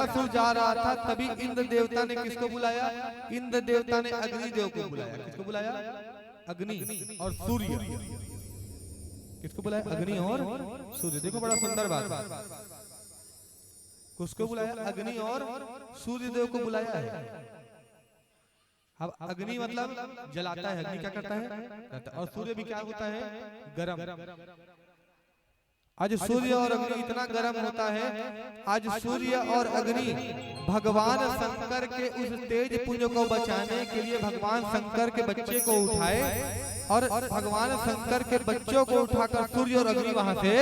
असुर जा रहा था, तभी इंद्र देवता ने किसको बुलाया? इंद्र देवता ने अग्निदेव को बुलाया। किसको बुलाया? अग्नि और सूर्य। किसको बुलाया? अग्नि और सूर्य। देखो बड़ा सुंदर बात, किसको बुलाया? अग्नि और सूर्य देव को बुलाया है। अब अग्नि मतलब जलाता है, अग्नि क्या करता है? और सूर्य भी क्या होता है? गरम। आज सूर्य और अग्नि इतना गर्म होता है, आज सूर्य और अग्नि भगवान शंकर के उस तेज पुंज को बचाने के लिए भगवान शंकर के बच्चे को उठाए, और भगवान शंकर के बच्चों को उठाकर सूर्य और अग्नि वहां से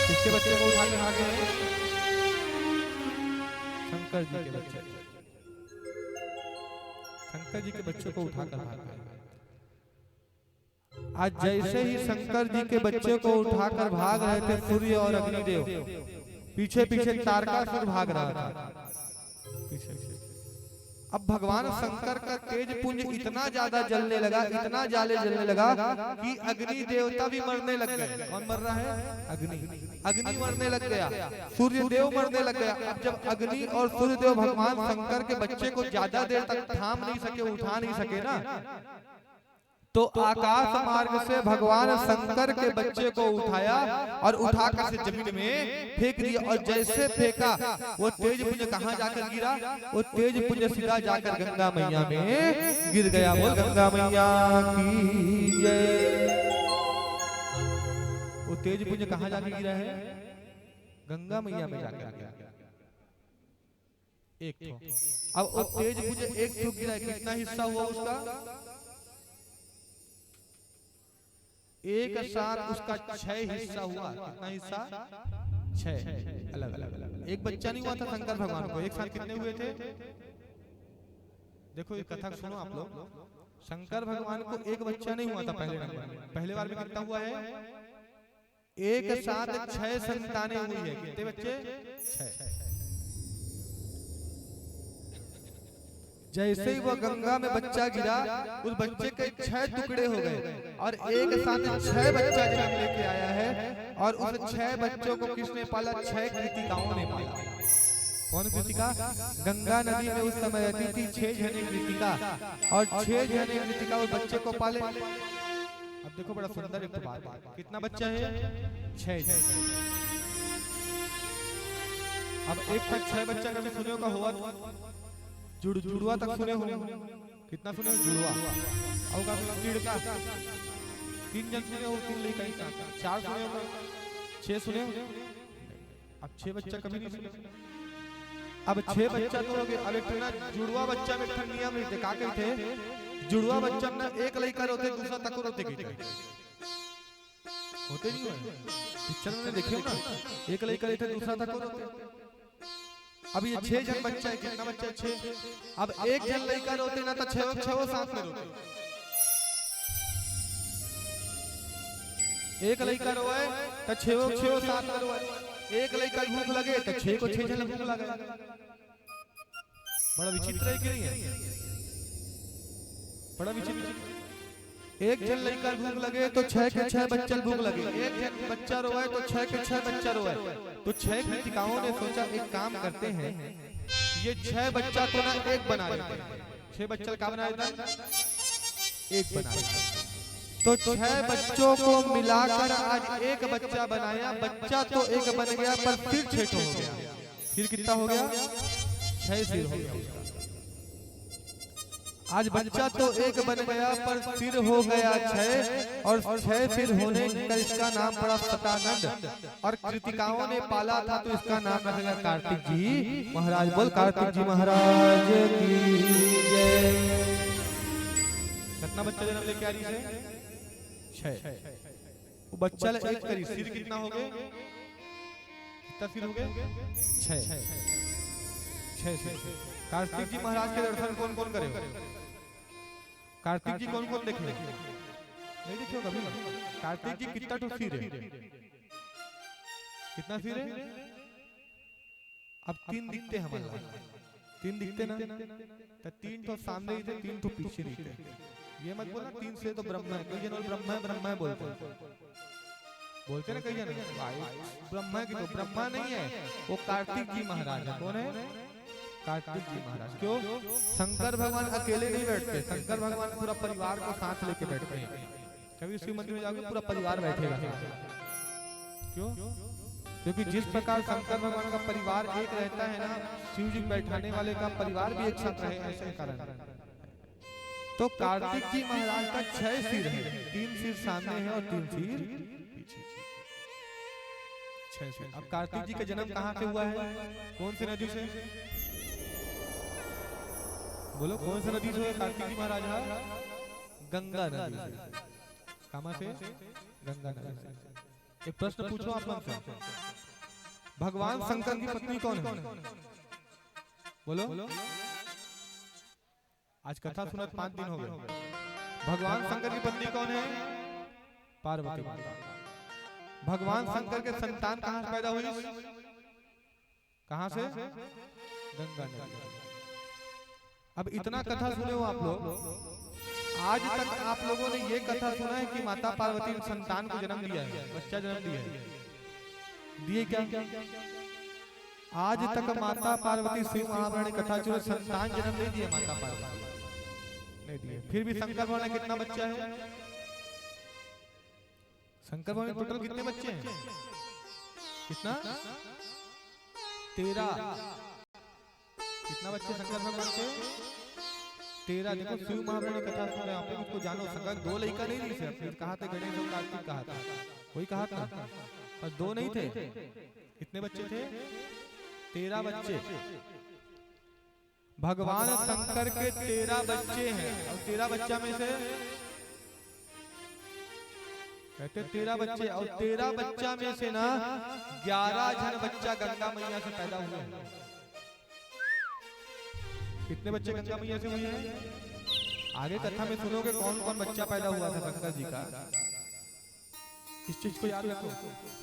किसके बच्चे को उठा के भागे? शंकर जी के बच्चे। शंकर जी के बच्चों को उठाकर भागे। आज जैसे ही शंकर जी के बच्चे को उठाकर भाग रहे थे सूर्य और अग्निदेव, पीछे पीछे तारकासुर भाग रहा था पीछे। अब भगवान शंकर का तेज पुंज इतना ज्यादा जलने लगा, इतना जलने लगा कि अग्नि देवता भी मरने लग गए। कौन मर रहा है? अग्नि मरने लग गया, सूर्य देव मरने लग गया। अब जब अग्नि और सूर्य देव भगवान शंकर के बच्चे को ज्यादा देर तक थाम नहीं सके, उठा नहीं सके ना, तो आकाश मार्ग से भगवान शंकर के बच्चे को उठाया और उठाकर से जमीन में फेंक दिया। और जैसे फेंका वो तेज पुंज कहां जाकर गिरा? वो तेज पुंज सीधा जाकर गंगा मैया में गिर गया। बोल गंगा मैया की जय। वो तेज पुंज कहां जाकर गिरा है? गंगा मैया में जाकर गिरा। एक अब वो तेज पुंज एक ठुक गिरा, कितना हिस्सा हुआ उसका? एक साथ उसका 6 हिस्सा हुआ। कितना हिस्सा? 6 अलग अलग। एक बच्चा नहीं हुआ था शंकर भगवान को, एक साथ कितने हुए थे? देखो ये कथा सुनो आप लोग। शंकर भगवान को एक बच्चा नहीं हुआ था पहले बार में कितना हुआ है? एक साथ 6 संतानें हुई है। कितने बच्चे? 6। जैसे ही वो गंगा में बच्चा गिरा, उस बच्चे के 6 टुकड़े हो गए और एक साथ 6 बच्चा जन्म लेके आया है। और उस 6 बच्चों को किसने पाला? 6 कृतिकाओं ने पाला। कौन कृतिका? गंगा नदी में उस समय रहती थी 6 जने कृतिका, और 6 जने कृतिका उस बच्चे को पाले। अब देखो बड़ा सुंदर एक बात है, कितना बच्चा है? 6। अब एक साथ 6 बच्चा कभी सुने का हुआ? जुड़वा तक सुने हो? कितना सुने? जुड़वा और का तिड़का 3 जन सुने हो, 3 लड़का ही 4 सुने हो, 6 सुने हो। अब 6 बच्चा कभी नहीं सुने। अब 6 बच्चा तो हो गए। अब एक ना जुड़वा बच्चा में ठन नियम नहीं थे, का कहते? जुड़वा बच्चा ना एक लड़का होते, दूसरा तक होते होते नहीं है। पिक्चर में देखियो ना, एक लड़का रहते, दूसरा तक होते। अब ये 6 जन बच्चा है। कितना बच्चा है? 6। अब एक जन लड़का रोते ना तो 6 साथ में रोते। एक लड़का रोए तो 6 साथ में रोए। एक लड़का भूख लगे तो 6 को 6 जन भूख लगे। बड़ा विचित्र है कि नहीं है? बड़ा विचित्र। एक जन लड़का भूख लगे तो 6 के 6 बच्चे भूख लगे। एक जन बच्चा रोए तो 6 के 6 बच्चा रोए। तो 6 कृतिकाओं ने सोचा एक काम करते हैं, ये 6 बच्चा को ना एक बना देते हैं। 6 बच्चा क्या बना देता? एक बना देता। तो 6 बच्चों को मिलाकर आज एक बच्चा बनाया। बच्चा तो एक बन गया पर फिर 6 हो गया। फिर कितना हो गया? 6 सिर हो गया। आज बच्चा तो एक बन गया पर सिर हो गया 6, और 6 सिर होने का इसका नाम पड़ा सतानंद। और कृतिकाओं ने पाला था तो इसका नाम रख दिया कार्तिक जी महाराज। बोल कार्तिक जी महाराज की जय। कितना बच्चा जन्म लेके आ रही है? 6। वो बच्चा एक करी, सिर कितना हो गए? कितना सिर हो गए? 6। कार्तिक जी महाराज के दर्शन कौन कौन करे? कार्तिक जी कौन कौन देखे? नहीं देखे कभी? कार्तिक जी कितना तो सिर है? कितना सिर है? अब 3 दिखते हैं हमारे। 3 दिखते ना, तो 3 तो सामने ही थे, 3 तो पीछे दिखते। ये मत बोलना 3 से तो ब्रह्मा है। कोई जन ब्रह्मा है बोलते हैं। बोलते ना कई जन ब्रह्मा की, तो ब्रह्मा नहीं है, वो कार्तिक जी महाराज है। कौन है? कार्तिक जी महाराज। क्यों? शंकर भगवान अकेले नहीं बैठते, शंकर भगवान पूरा परिवार को साथ लेके बैठते हैं। कभी शिव मंदिर में जाओगे पूरा परिवार बैठेगा। क्यों? क्योंकि जिस प्रकार शंकर भगवान का परिवार एक रहता है ना, शिव जी बैठाने वाले का परिवार भी एक साथ रहे, ऐसे कारण। तो कार्तिक जी महाराज का 6 सिर है, 3 सिर सामने है और 3 सिर पीछे। 6 सिर। अब कार्तिक जी का जन्म कहाँ से हुआ है? कौन सी नदी से? बोलो कौन सी नदी से हुआ कार्तिक जी महाराज? गंगा नदी से। कहाँ से? गंगा नदी से। एक प्रश्न पूछो आप लोग से, भगवान शंकर की पत्नी कौन है? बोलो। आज कथा सुना 5 दिन हो गए। भगवान शंकर की पत्नी कौन है? पार्वती माता। भगवान शंकर के संतान कहाँ से पैदा हुई? कहाँ से? गंगा नदी। अब इतना कथा सुने हो आप लोग, आज तक आप लोगों ने ये कथा सुना है कि माता पार्वती संतान को जन्म दिया है, बच्चा जन्म दिया है? दिए क्या? आज तक माता पार्वती शिव महारानी कथा चुने संतान जन्म नहीं दिए, माता पार्वती नहीं दिए। फिर भी शंकर भगवान ने कितना बच्चा है? शंकर भगवान टोटल कितने बच्चे हैं? कितना? 13। कितना बच्चे शंकर भगवान के? 13। देखो शिव महारानी कथा सुन रहे हैं आप लोग, इसको जानो। शंकर 2 लड़का नहीं थे, फिर कहा था गणेश और कार्तिक कहा था, वही कहा था, पर 2 नहीं थे। कितने बच्चे थे? 13 बच्चे। भगवान शंकर के 13 बच्चे हैं, और 13 बच्चा में से कहते 13 बच्चे, और 13 बच्चा में से ना 11 जन बच्चा गंगा मैया से पैदा हुए हैं। कितने बच्चे गंगा मैया से हुए हैं? आगे कथा में सुनोगे कौन कौन बच्चा पैदा हुआ था शंकर जी का। इस चीज को याद रखो,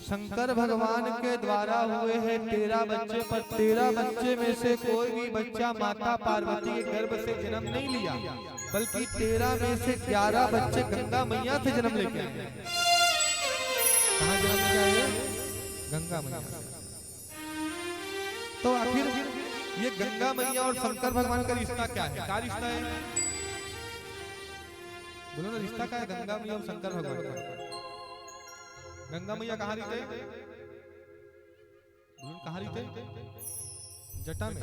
शंकर भगवान के द्वारा हुए हैं 13 बच्चे, पर 13 बच्चे में से कोई भी बच्चा माता पार्वती के गर्भ से जन्म नहीं लिया, बल्कि 13 में से 11 बच्चे गंगा मैया से जन्म लेके आए। कहाँ जन्म लिया है? गंगा मैया। तो आखिर ये गंगा मैया और शंकर भगवान का रिश्ता क्या है? क्या रिश्ता है? बोलो ना, रिश्ता क्या है गंगा मैया और शंकर भगवान का? गंगा मैया कहाँ रहते? कहाँ रहते? जटा में।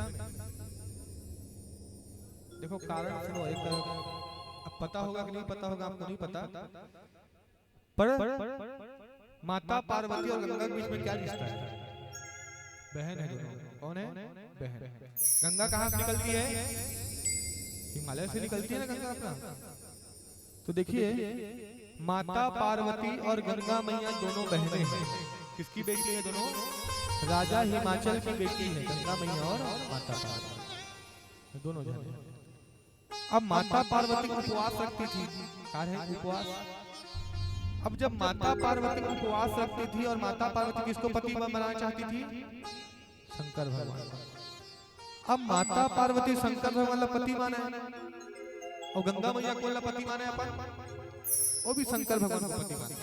देखो कारण सुनो, एक अब पता होगा कि नहीं पता होगा, आपको नहीं पता, पर माता पार्वती और गंगा के बीच में क्या रिश्ता है? बहन है दोनों। कौन है? बहन। गंगा कहाँ से निकलती है? हिमालय से निकलती है ना गंगा अपना। तो देखिए माता पार्वती और गंगा मैया दोनों बहनें हैं। किसकी बेटी है दोनों? राजा हिमाचल की बेटी है गंगा मैया और माता पार्वती दोनों जन। अब माता पार्वती उपवास रखती थी, कार्य उपवास। अब जब माता पार्वती उपवास रखती थी और माता पार्वती किसको पति बनाना चाहती थी? शंकर भगवान। अब माता पार्वती शंकर भगवान पति माने और गंगा मैया को पति माने अपन, वो भी शंकर भगवान को पति माने।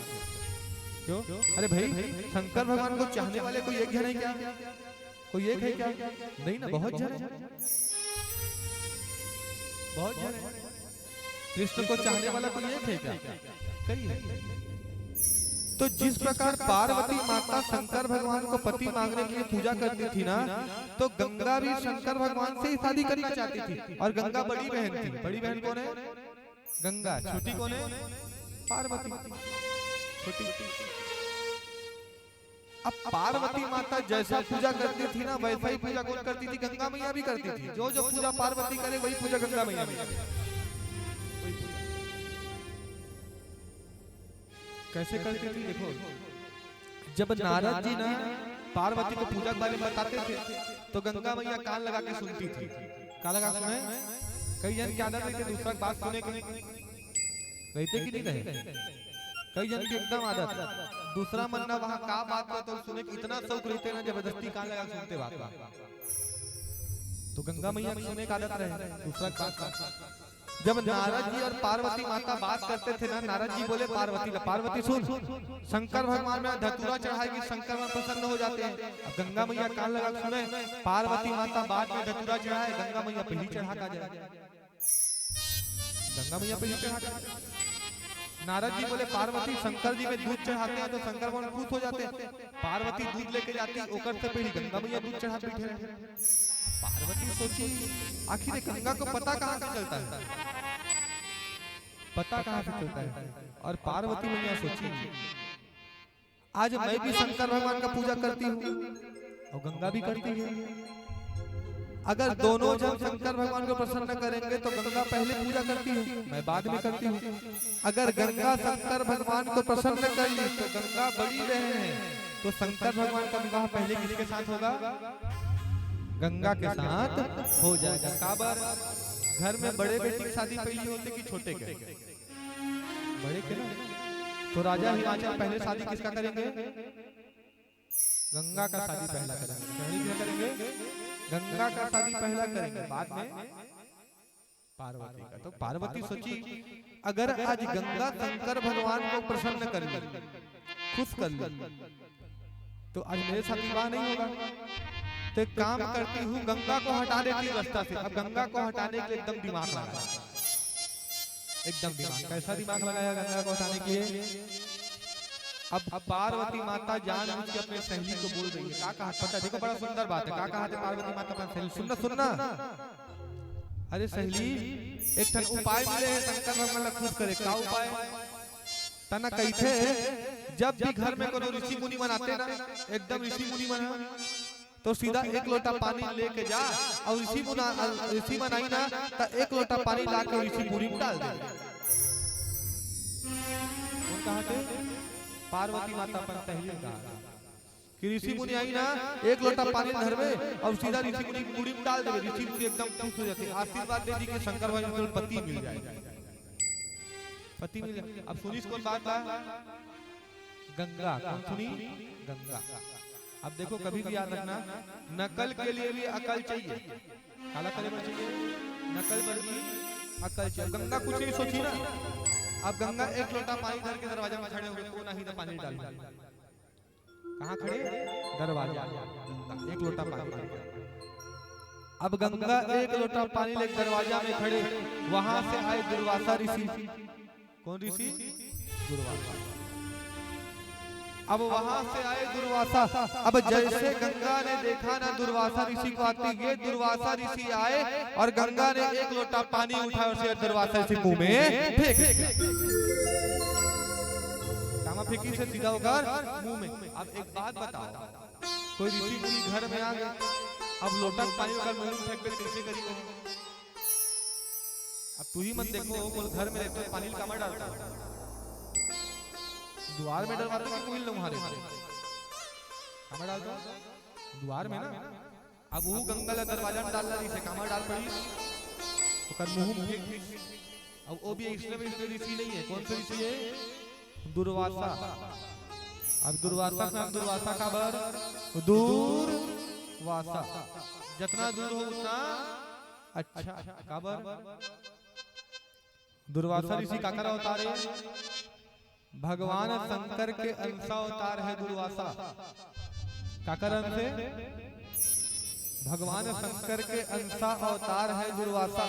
क्यों? अरे भाई शंकर भगवान को चाहने वाले कोई एक जन है क्या? कोई एक है क्या? नहीं ना, बहुत जन है, बहुत जन है। कृष्ण को चाहने वाला कोई एक है क्या? कई है। तो जिस प्रकार पार्वती माता शंकर भगवान को पति मांगने के लिए पूजा करती थी ना, तो गंगा भी शंकर भगवान से ही शादी करना चाहती थी। और गंगा बड़ी बहन थी। बड़ी बहन कौन है? गंगा। छोटी कौन है? पार्वती। छोटी। अब पार्वती माता जैसा पूजा करती थी ना, वैसा ही पूजा कौन करती थी? गंगा मैया भी करती थी। जो जो पूजा पार्वती करे वही पूजा गंगा मैया भी करे। कैसे करती थी? देखो, जब नारद जी ना पार्वती को पूजा के बारे में बताते थे, तो गंगा मैया कान लगा के सुनती थी। कान लगा सुने? कई जन की आदत है कि दूसरा बात सुने की नहीं रहते कि नहीं रहे। कई जन की एकदम आदत, दूसरा मन्ना वहाँ का बात हो तो सुने की इतना शौक रहते ना, जबरदस्ती कान लगा सुनते बात। तो गंगा मैया सुने की आदत रहे, दूसरा बात। जब नारद जी और पार्वती माता बात करते थे ना, नारद जी बोले पार्वती का, पार्वती सुन, शंकर भगवान में धतूरा चढ़ाएगी, शंकर भगवान प्रसन्न हो जाते हैं। अब गंगा मैया कान लगा सुने, पार्वती माता बाद में धतूरा चढ़ाए, गंगा मैया पहली चढ़ा का जाए, गंगा मैया पहली चढ़ा का। नारद जी बोले पार्वती शंकर जी में दूध चढ़ाते हैं तो शंकर भगवान खुश हो जाते हैं, पार्वती दूध लेके जाती है, ओकर से पहली गंगा मैया दूध चढ़ा बैठे रहे। पार्वती सोची आखिर गंगा को पता कहाँ का चलता है, पता कहाँ से चलता है। और पार्वती मैया सोची आज मैं भी शंकर भगवान का पूजा करती हूँ और गंगा भी करती है, अगर दोनों जन शंकर भगवान को प्रसन्न करेंगे तो गंगा पहले पूजा करती है, मैं बाद में करती हूँ। अगर गंगा शंकर भगवान को प्रसन्न कर ली तो गंगा बड़ी बहन है, तो शंकर भगवान का विवाह पहले किसके साथ होगा, गंगा के साथ हो जाएगा। काबर घर में बड़े बेटी की शादी पहली होती कि छोटे के, बड़े के ना, तो राजा हिमाचल पहले शादी किसका करेंगे, गंगा का शादी पहला करेंगे, पहले क्या करेंगे, गंगा का शादी पहला करेंगे, बाद में पार्वती का। तो पार्वती सोची अगर आज गंगा शंकर भगवान को प्रसन्न कर ली, खुश कर ली, तो आज मेरे साथ विवाह नहीं होगा, तो एक काम करती हूँ गंगा को हटा देती हूँ रास्ता से। अब गंगा को हटाने के लिए एकदम दिमाग लगाया, एकदम दिमाग, कैसा दिमाग लगाया गंगा को हटाने के लिए। अब पार्वती माता जान के अपने सहेली को बोल रही है, का कहा पता, देखो बड़ा सुंदर बात है, का कहा थे पार्वती माता अपने सहेली, सुनना सुनना, अरे सहेली एक ठन उपाय मिले है शंकर भगवान खुश करे, का उपाय तना कही थे, जब भी घर में कोनो ऋषि मुनि बनाते ना, एकदम ऋषि मुनि बना तो सीधा एक लोटा पानी लेके जा और ऋषि बनाई ना तो एक लोटा पानी लाके ऋषि मुनि में डाल दे। कहा थे पार्वती माता पर पहले कहा कि ऋषि मुनि आई ना, एक लोटा पानी धर में और सीधा ऋषि मुनि मुड़ी में डाल दे, ऋषि मुनि एकदम खुश हो जाते, आशीर्वाद दे दी कि शंकर भगवान को पति मिल जाए, पति मिल जाए। अब सुनी कौन बात है, गंगा, कौन सुनी, गंगा। अब देखो कभी भी याद रखना, नकल के लिए भी अकल चाहिए, काला करे पर चाहिए, नकल पर भी अकल चाहिए। गंगा कुछ नहीं सोची ना, अब गंगा एक लोटा पानी धर के दरवाजा में खड़े हो गए, कौन नहीं था पानी डाल, कहाँ खड़े, दरवाजा, एक लोटा पानी। अब गंगा एक लोटा पानी लेकर दरवाजा में खड़े, वहां से आए दुर्वासा ऋषि, कौन ऋषि, दुर्वासा। अब वहां से आए दुर्वासा, अब जैसे गंगा ने देखा ना दुर्वासा ऋषि को आते, ये दुर्वासा ऋषि आए और गंगा ने एक लोटा पानी उठाया और दुर्वासा ऋषि मुंह में फेंक दिया, कामा फेंकी से सीधा होकर मुंह में। अब एक बात बताओ, कोई ऋषि मुनि घर में आ गए, अब लोटा पानी होकर मुंह में फेंक कर कैसे करेंगे, अब तू ही मत देखो, बोल घर में रहते पानी कामा डालता, द्वार में डलवाते कि कोई लम्हारे कामा डालता, द्वार में ना। अब वो गंगा ला दरवाजा में डाल रही से कामा डाल पड़ी, तो कर मुंह में फेंक। अब वो भी इसमें ऋषि नहीं है, कौन सा ऋषि है, दुर्वासा। अब दुर्वासा का दुर्वासा का बर दूरवासा, जितना दूर हो उतना अच्छा, काबर दुर्वासा ऋषि का कर अवतार है, भगवान शंकर के अंश अवतार है दुर्वासा, काकर अंश है, भगवान शंकर के अंश अवतार है दुर्वासा।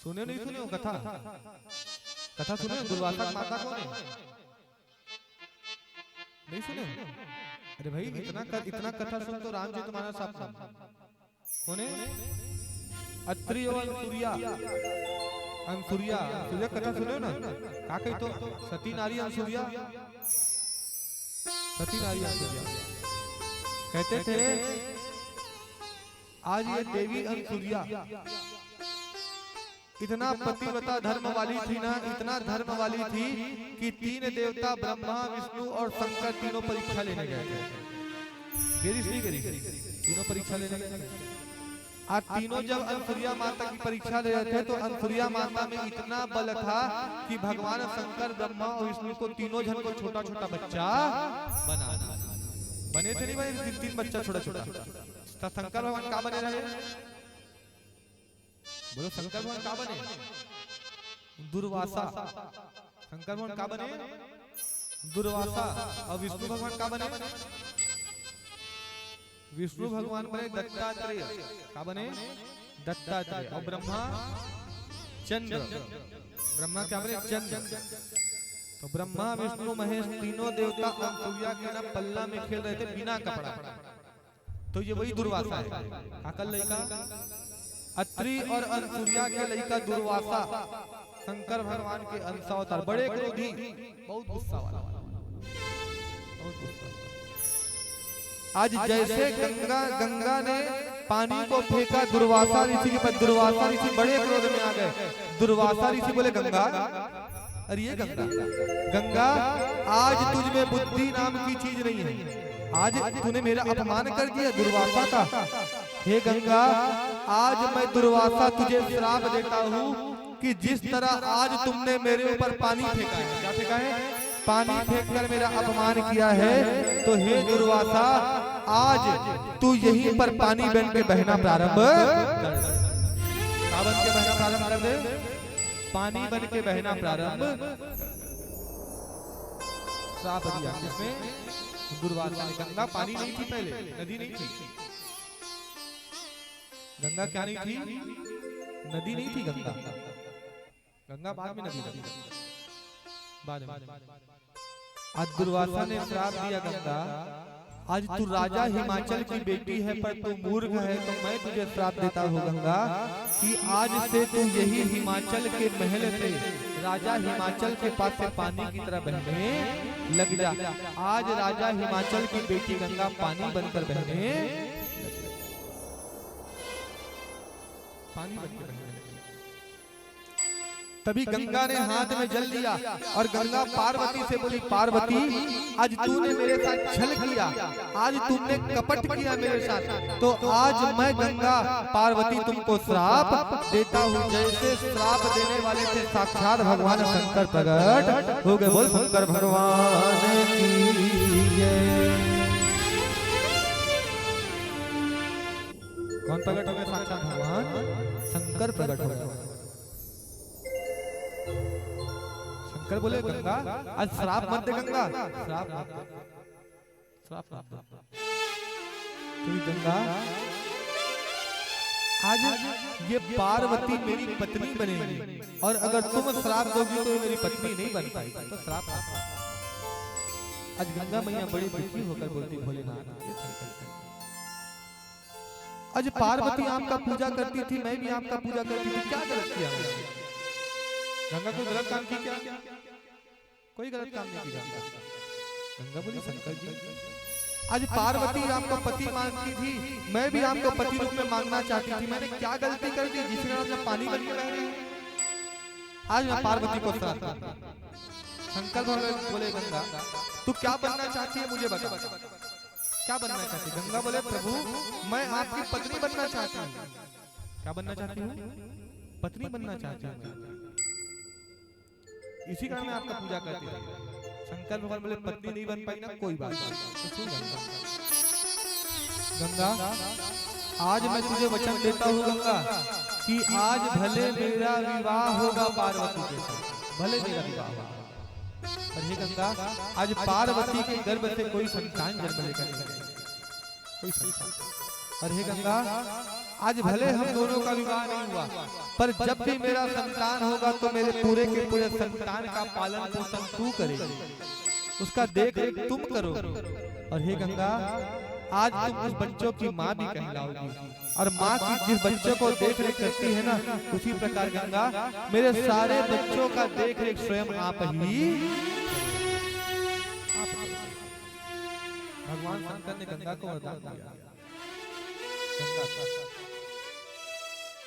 सुने नहीं सुने हो कथा, कथा सुने, दुर्वासा माता कौन है, नहीं सुने, अरे भाई इतना कथा सुन तो राम जी तुम्हारा साथ कौन है, अत्रि और सूर्या, अंसुरिया, सूर्य कथा सुनो ना, का कही तो सती नारी अंसुरिया, सती नारी अंसुरिया कहते थे, आज ये देवी अंसुरिया इतना पतिव्रता धर्म वाली थी ना, इतना धर्म वाली थी कि तीन देवता ब्रह्मा विष्णु और शंकर तीनों परीक्षा लेने गए थे, गिरीश नहीं गिरीश, तीनों परीक्षा लेने गए। आज तीनों जब अंसुरिया माता की परीक्षा ले रहे थे तो अंसुरिया माता में इतना बल था कि भगवान शंकर ब्रह्मा और विष्णु को तीनों जन को छोटा छोटा बच्चा बना, बने थे नहीं बने, तीन बच्चा छोटा छोटा, शंकर भगवान का बने रहे, बोलो शंकर भगवान का बने? दुर्वासा। शंकर भगवान का बने? दुर्वासा। और विष्णु भगवान का बने? विष्णु भगवान बने दत्तात्रेय। का बने? दत्तात्रेय। और ब्रह्मा चंद्र। ब्रह्मा क्या बने? चंद्र। तो ब्रह्मा विष्णु महेश तीनों देवता सूर्या के ना पल्ला में खेल रहे थे बिना कपड़ा। तो ये वही दुर्वासा है। काकल लड़का अत्रि और अनसुरिया के लड़का दुर्वासा शंकर भगवान के अंश अवतार, बड़े क्रोधी, बहुत गुस्सा वाला, बहुत गुस्सा। आज जैसे गंगा ने पानी को फेंका दुर्वासा ऋषि के पास, दुर्वासा ऋषि बड़े क्रोध में आ गए। दुर्वासा ऋषि बोले गंगा, अरे ये गंगा आज तुझ में बुद्धि नाम की चीज नहीं है, आज तूने मेरा अपमान कर दिया दुर्वासा का। हे गंगा, आज मैं दुर्वासा तुझे श्राप देता हूँ कि जिस तरह आज तुमने मेरे ऊपर पानी फेंका है, क्या फेंका है? पानी फेंककर मेरा अपमान किया है, तो हे दुर्वासा आज तू यहीं पर पानी बन के बहना प्रारंभ कर। बन के बहना प्रारंभ कर दे, पानी बन के बहना प्रारंभ। श्राप दिया किसने? दुर्वासा ने। गंगा पानी नहीं थी पहले, नदी नहीं थी। गंगा क्या नहीं थी? नदी नहीं थी गंगा। गंगा बाद में नदी बनी, बाद में। आज दुर्वासा ने श्राप दिया गंगा, आज तू राजा हिमाचल की बेटी है पर तू मूर्ख है, तो मैं तुझे श्राप देता हूँ गंगा कि आज से तू यही हिमाचल के महल से राजा हिमाचल के पास से पानी की तरह बहने लग जा। आज राजा हिमाचल की बेटी गंगा पानी बनकर बहने, पानी बनकर बहने। तभी गंगा ने हाथ में जल लिया और गंगा पार्वती से बोली, पार्वती आज तूने मेरे साथ छल किया, आज तुमने कपट किया मेरे साथ, तो आज मैं गंगा पार्वती तुमको श्राप देता हूँ। जैसे श्राप देने वाले थे साक्षात भगवान शंकर प्रकट हो गए। बोल शंकर भगवान की जय। कौन प्रकट हो गए? साक्षात भगवान शंकर प्रकट हो गए। शंकर बोले गंगा आज श्राप मत दे, गंगा श्राप मत दे, श्राप मत दे। गंगा आज ये पार्वती मेरी पत्नी बनेगी और अगर तुम श्राप दोगी तो मेरी पत्नी नहीं बन पाएगी, तो श्राप मत दे। आज गंगा मैया बड़ी दुखी होकर बोलती, भोलेनाथ आज पार्वती आपका पूजा करती थी, मैं भी आपका पूजा करती थी, क्या गलत किया? गंगा कोई गलत काम की क्या? कोई गलत काम नहीं किया। गंगा बोली, शंकर जी आज पार्वती आपका पति मांगती थी, मैं भी आपको पति रूप में मांगना चाहती थी, मैंने क्या गलती कर दी जिसने आपने पानी बन के बह रही? आज मैं पार्वती को श्राप दूंगा। शंकर भगवान बोले, गंगा तू क्या बनना चाहती है मुझे बता, क्या बनना चाहती? गंगा बोले, प्रभु मैं आपकी पत्नी बनना चाहती हूँ। क्या बनना चाहती हूँ? पत्नी बनना चाहती हूँ, इसी कारण मैं आपका पूजा करती थी। शंकर भगवान बोले, पत्नी नहीं बन पाई ना, कोई बात नहीं। तो सुन गंगा, आज मैं तुझे वचन देता हूँ गंगा कि आज भले मेरा विवाह होगा पार्वती के साथ, भले मेरा विवाह होगा, पर हे गंगा आज पार्वती के गर्भ से कोई संतान जन्म लेकर नहीं, कोई संतान। और हे गंगा आज भले हम दोनों का विवाह नहीं हुआ, पर जब भी मेरा संतान होगा तो मेरे पूरे के पूरे संतान का पालन पोषण तू करेगी, उसका देख रेख तुम करो। और हे गंगा आज तुम उस बच्चों की माँ भी कहलाओगी, और माँ की जिस बच्चों को देख रेख करती है ना, उसी प्रकार गंगा मेरे सारे बच्चों का देख रेख स्वयं आप ही। भगवान शंकर ने गंगा को वरदान दिया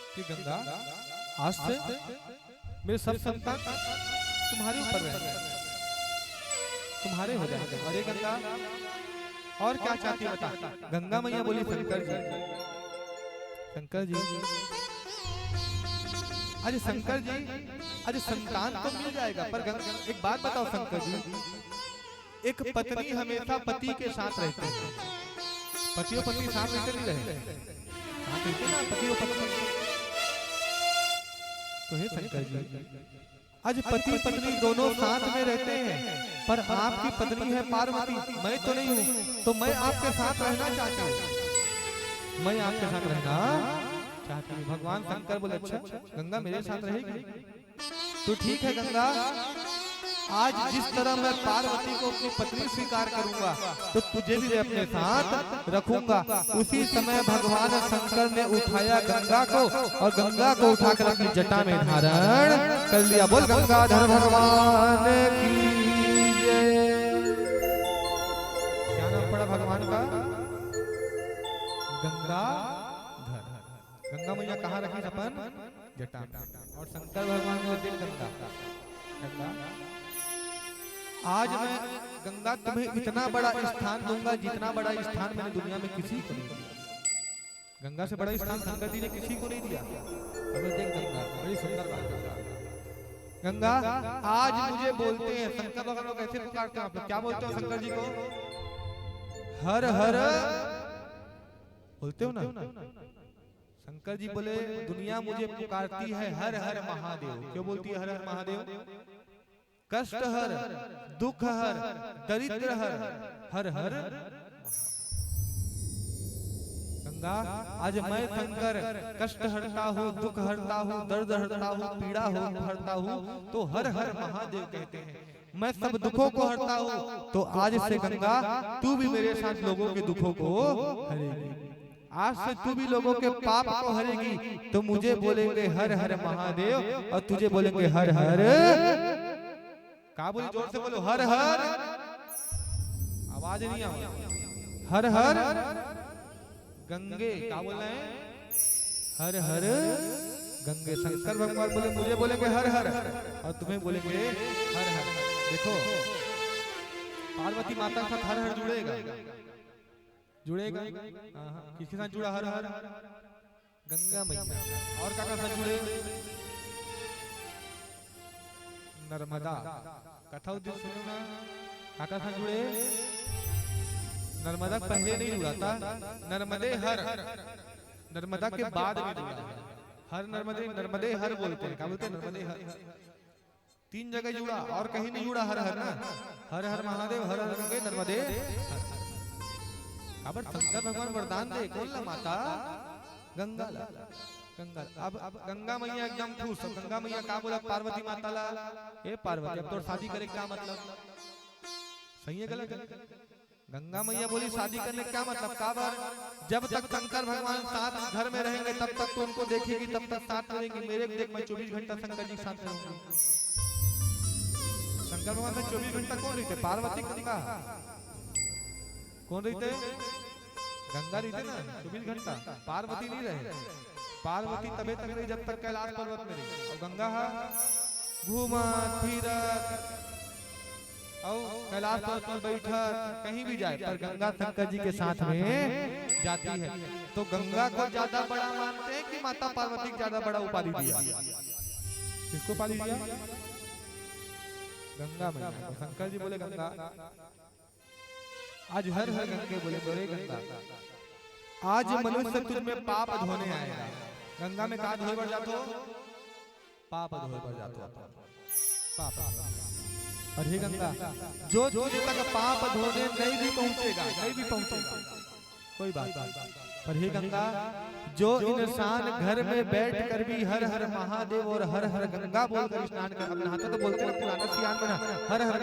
कि गंगा आज से मेरे सब संतान तुम्हारे ऊपर रहेंगे, तुम्हारे हो जाएंगे। अरे गंगा और क्या चाहती है बता? गंगा मैया बोली, शंकर जी, शंकर जी आज शंकर जी आज संतान तो मिल जाएगा, पर एक बात बताओ शंकर जी, एक पत्नी हमेशा पति के साथ रहते हैं, पति और पत्नी साथ रहते नहीं रहे, साथ रहते ना पति और पत्नी। तो हे शंकर जी, आज पति पत्नी दोनों साथ में रहते हैं, पर आपकी पत्नी है पार्वती, मैं तो नहीं हूँ, तो मैं आपके साथ रहना चाहती हूँ, मैं आपके साथ रहना चाहती हूँ। भगवान शंकर बोले अच्छा गंगा मेरे साथ रहेगी, तो ठीक है गंगा, आज जिस तरह मैं पार्वती को अपनी पत्नी स्वीकार करूंगा, तो तुझे भी अपने साथ रखूंगा। उसी समय भगवान शंकर ने उठाया गंगा को और गंगा को उठाकर अपनी जटा में धारण कर लिया। बोल गंगाधर भगवान की जय। क्या नाम पड़ा भगवान का? गंगाधर। गंगा मैया कहाँ रखी अपन? जटा में। और शंकर भगवान को दिल गंगा। आज मैं गंगा तुम्हें इतना बड़ा स्थान दूंगा जितना बड़ा स्थान मैंने दुनिया में किसी को नहीं दिया। गंगा से बड़ा स्थान शंकर जी ने किसी को नहीं दिया। अब देख गंगा बड़ी सुंदर बात। गंगा आज मुझे बोलते हैं, शंकर भगवान को कैसे पुकारते हैं आप लोग? क्या बोलते हो शंकर जी को? हर हर बोलते हो ना? शंकर जी बोले दुनिया मुझे पुकारती है हर हर महादेव। क्यों बोलती है हर हर महादेव? कष्ट हर, दुख हर, दरिद्र हर, हर हर। गंगा आज मैं शंकर कष्ट हरता हूँ, दुख हरता हूँ, दर्द हरता हूँ, पीड़ा हरता हूँ, तो हर हर महादेव कहते हैं। मैं सब दुखों को हरता हूँ, तो आज से गंगा तू भी मेरे साथ लोगों के दुखों को हरेगी। आज से तू भी लोगों के पाप को हरेगी, तो मुझे बोलेंगे हर हर महादेव और तुझे बोलेंगे हर हर। का बोली? जोर से बोलो हर हर। आवाज नहीं आ रही। हर हर गंगे। क्या बोल रहे हैं? हर हर गंगे। शंकर भगवान बोले मुझे बोलेंगे हर हर और तुम्हें बोलेंगे हर हर। देखो पार्वती माता के साथ हर हर जुड़ेगा, जुड़ेगा। किसके साथ जुड़ा? हर हर गंगा मैया। और क्या साथ जुड़े? नर्मदा। कथा उद्देश्य सुनो ना, काका साथ जुड़े। नर्मदा पहले नहीं जुड़ा था, नर्मदे हर, नर्मदा के बाद में जुड़ा। हर नर्मदे, नर्मदे हर बोलते हैं। क्या बोलते हैं? नर्मदे हर। 3 जगह जुड़ा और कहीं नहीं जुड़ा हर हर ना। हर हर महादेव, हर हर गंगे, नर्मदे हर। अब शंकर भगवान वरदान दे कौन ला माता? गंगा ला। गंगा अब गंगा मैया एकदम खुश। गंगा मैया का बोला पार्वती माता ला, ए पार्वती अब तो शादी करे क्या मतलब? सही है गलत? गंगा मैया बोली शादी करने क्या मतलब? का बार जब तक शंकर भगवान साथ घर में रहेंगे तब तक तो उनको देखेगी, तब तक साथ रहेंगी। मेरे देख मैं 24 घंटा शंकर जी के साथ रहूंगी। शंकर भगवान से 24 घंटा कौन रहते? पार्वती गंगा कौन रहते? गंगा रहते ना 24 घंटा। पार्वती नहीं रहे। पार्वती तबे तक रही जब तक कैलाश पर्वत में रही। और गंगा घूमा फिरत और कैलाश पर्वत में बैठा कहीं भी जाए, पर गंगा शंकर जी के साथ में जाती है। तो गंगा को ज्यादा बड़ा मानते हैं कि माता पार्वती को ज्यादा बड़ा उपाधि दिया? किसको उपाधि दिया? गंगा मैया। शंकर जी बोले गंगा। आज हर हर गंगे बोले बोले गंगा। आज मनुष्य तुझ में पाप धोने आएगा। गंगा में का धोए बढ़ जातो? पाप धोए बढ़ जातो। पाप। और हे गंगा जो तुझ तक पाप धोने नहीं भी पहुंचेगा, नहीं भी पहुंचेगा कोई बात नहीं, पर हे गंगा जो इंसान घर में बैठ कर भी हर हर महादेव और हर हर गंगा बोलकर स्नान कर नहाता, तो बोलते हैं पुराना सियान बना हर हर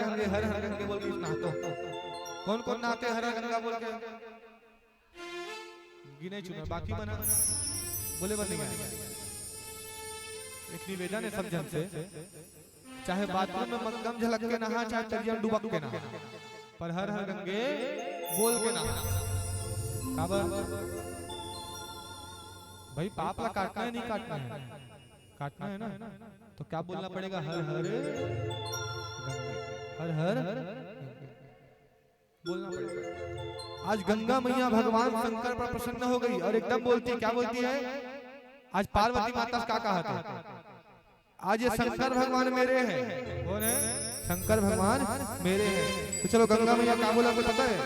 गंगे बोल के नहातो। कौन कौन नहाते हर हर गंगा बोल के? गिने चुने बाकी बना बोले बन नहीं। एक निवेदन है सब जन से, चाहे बाथरूम में मक्कम झलक के नहा, चाहे तरियम डुबक के नहा, पर हर हर गंगे बोल के नहा। भाई पाप ला काटना है नहीं काटना है? काटना है ना, तो क्या बोलना पड़ेगा? हर हर गंगे, हर हर बोलना पड़ेगा। आज गंगा मैया भगवान शंकर पर प्रसन्न हो गई और एकदम बोलती है, क्या बोलती है? आज पार्वती माता से क्या कहा था? आज ये शंकर भगवान मेरे हैं। कौन है? शंकर भगवान मेरे हैं। तो चलो गंगा मैया क्या बोला पता है?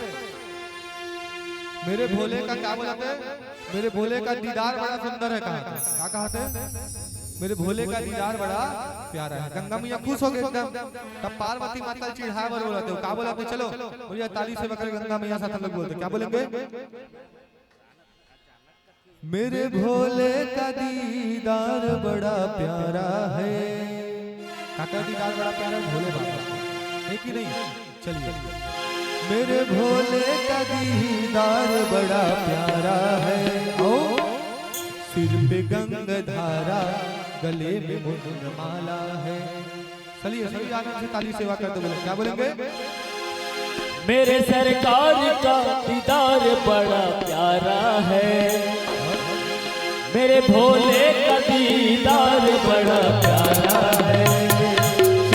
मेरे भोले का क्या बोला थे? मेरे भोले का दीदार बड़ा सुंदर है कहा था। क्या कहा थे? मेरे भोले का दीदार बड़ा प्यारा है। गंगा मैया खुश हो गए एकदम। तब पार्वती माता चिढ़ाया और बोलाते हो क्या बोलाते, चलो मुझे ताली से बकर गंगा मैया साथ हम लोग बोलते क्या बोलेंगे, मेरे भोले का दीदार बड़ा प्यारा है। काका दीदार बड़ा प्यारा है भोले बाबा है कि नहीं। चलिए, मेरे भोले का दीदार बड़ा प्यारा है, ओ सिर पे गंगाधारा गले में मुंडमाला है। चलिए सभी आनंद से ताली सेवा करते बोले क्या बोलेंगे, मेरे सरकार का दीदार बड़ा प्यारा है, मेरे भोले का दीदार बड़ा प्यारा है।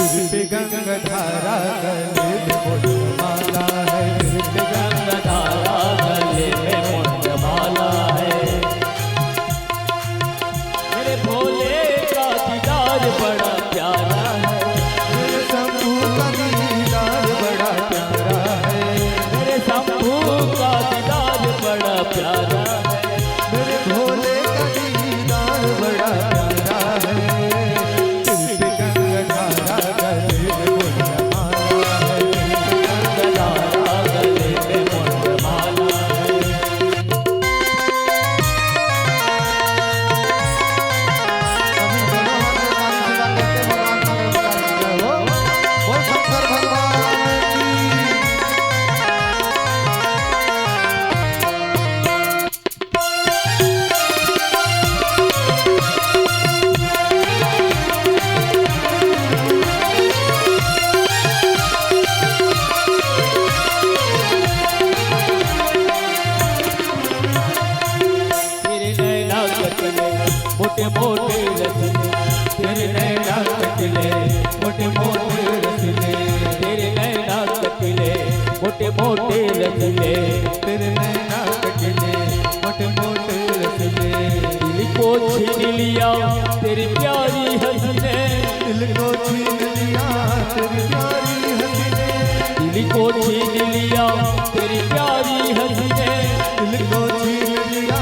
सिर पे गंगाधारा गले में मुंडमाला है, सिर पे गंगाधारा गले में मुंडमाला है, मेरे भोले का दीदार बड़ा प्यारा है, मेरे शंभू का दीदार बड़ा प्यारा है, मेरे शंभू का दीदार बड़ा प्यारा है, मेरे भोले का दीदार बड़ा प्यारा है। सिर पे गंगाधारा गले में मुंडमाला है, गंगाधारा गले में मुंडमाला है। अभी दोनों हाथ में ताली सेवा करते भगवान का नमस्कार करते हो। बोल शंकर भगवान की। तेरे नैना कटले मोटे मोटे रसले, तेरे नैना कटले मोटे मोटे रसले, तेरे नैना कटले मोटे मोटे रसले, तेरे नैना कटले मोटे मोटे रसले, दिल को छीन लिया तेरी प्यारी हंसने, दिल को छीन लिया तेरी प्यारी हंसने, दिल को छीन लिया तेरी प्यारी हंसने, दिल को छीन लिया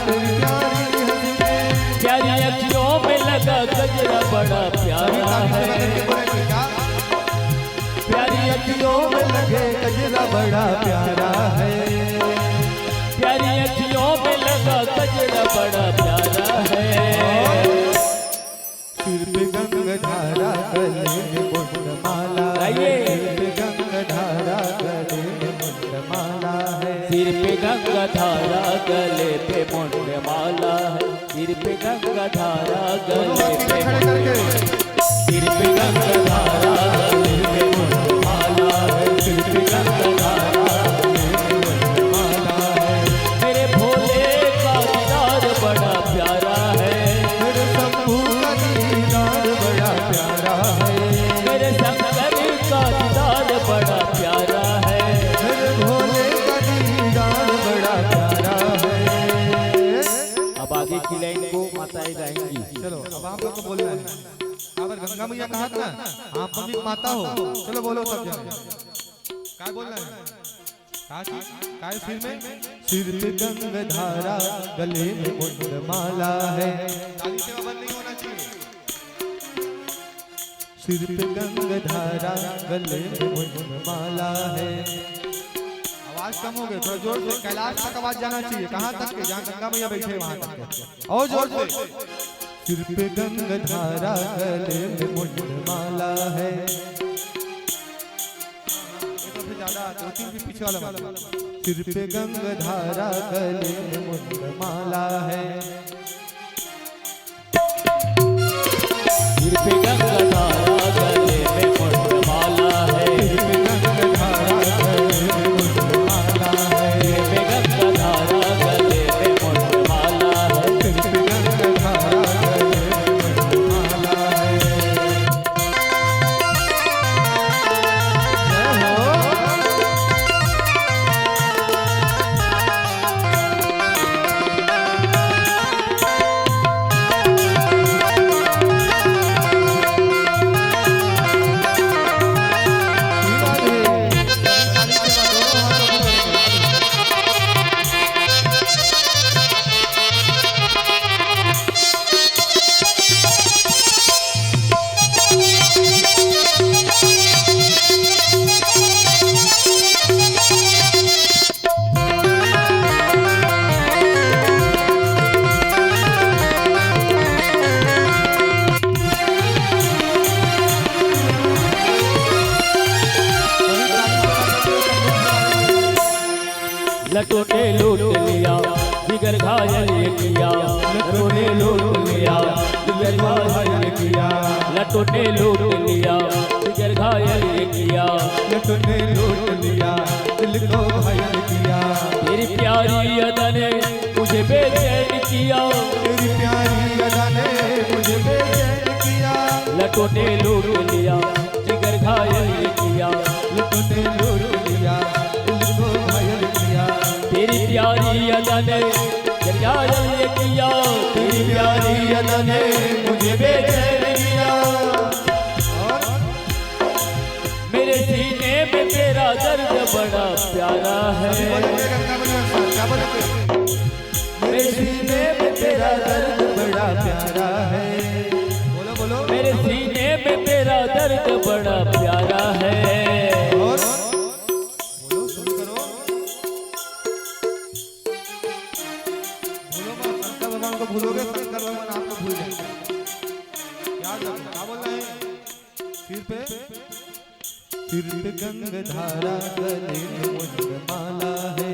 तेरी प्यारी हंसने। प्यारी अखियों में लगा गजरा बड़ा प्यारा है, प्यारी अखियों में लगे गजरा बड़ा प्यारा है, प्यारी अखियों में लगा गजरा बड़ा प्यारा है। सिर पे गंगाधारा गले में मुंडमाला है, सिर पे गंगाधारा गले में मुंडमाला है, सिर पे गंगाधारा गले पे मुंडमाला है, सिर पे गंगाधारा गले पे सिर पे गंगाधारा गले पे मुंडमाला है, सिर पे गंगाधारा गले पे मुंडमाला है। मेरे भोले का दीदार बड़ा प्यारा है, मेरे शंभू का दीदार बड़ा प्यारा है, मेरे शंकर का दीदार बड़ा प्यारा है, मेरे भोले का दीदार बड़ा प्यारा है। अब आगे की लाइन को माताएं गाएंगी। चलो अब आप लोग को बोलना है। अगर गंगा मैया कहा था ना आप भी माता हो, चलो बोलो सब जने क्या बोलना है। काय सिर में, सिर पे गंगाधारा गले में मुंडमाला है, ताली से बंद नहीं होना चाहिए। सिर पे गंगाधारा गले में मुंडमाला है। आवाज कम हो गई, थोड़ा जोर से, कैलाश तक आवाज जाना चाहिए। कहाँ तक के, जहाँ गंगा मैया बैठे वहां तक और जोर से। सिर पे गंगाधारा गले में मुंडमाला है, ज्यादा दो तीन भी पीछे वाला वाला। सिर पे गंगाधारा गले में मुंडमाला है, सिर पे गंगाधारा गले में मुंडमाला है, सिर पे गंगाधारा गले में मुंडमाला है, सिर पे गंगाधारा गले में मुंडमाला है, सिर पे गंगाधारा गले में मुंडमाला है। जय हो। जिगर घायल ये किया, लट्टू ने लूट लिया, जिगर घायल ये किया, लट्टू ने लूट लिया, जिगर घायल ये किया, लट्टू ने लूट लिया, दिल को घायल किया। तेरी प्यारी अदा ने मुझे बेचैन किया, तेरी प्यारी अदा ने मुझे बेचैन किया। लट्टू ने लूट लिया, जिगर घायल ये किया, लट्टू ने लूट लिया, दिल को घायल किया। तेरी प्यारी अदा ने घायल ये किया, तेरी प्यारी अदा ने मुझे बेचैन किया। मेरे सीने में तेरा दर्द बड़ा प्यारा है, मेरे सीने में तेरा दर्द बड़ा प्यारा है, बोलो बोलो। मेरे सीने में तेरा दर्द बड़ा प्यारा है। और बोलो शुरू करो। बोलो मत, शंकर भगवान को भूलोगे, शंकर भगवान आपको भूल जाएंगे। याद रखो क्या बोल रहे हैं। सिर पे गंगधारा, गले में मुंडमाला है।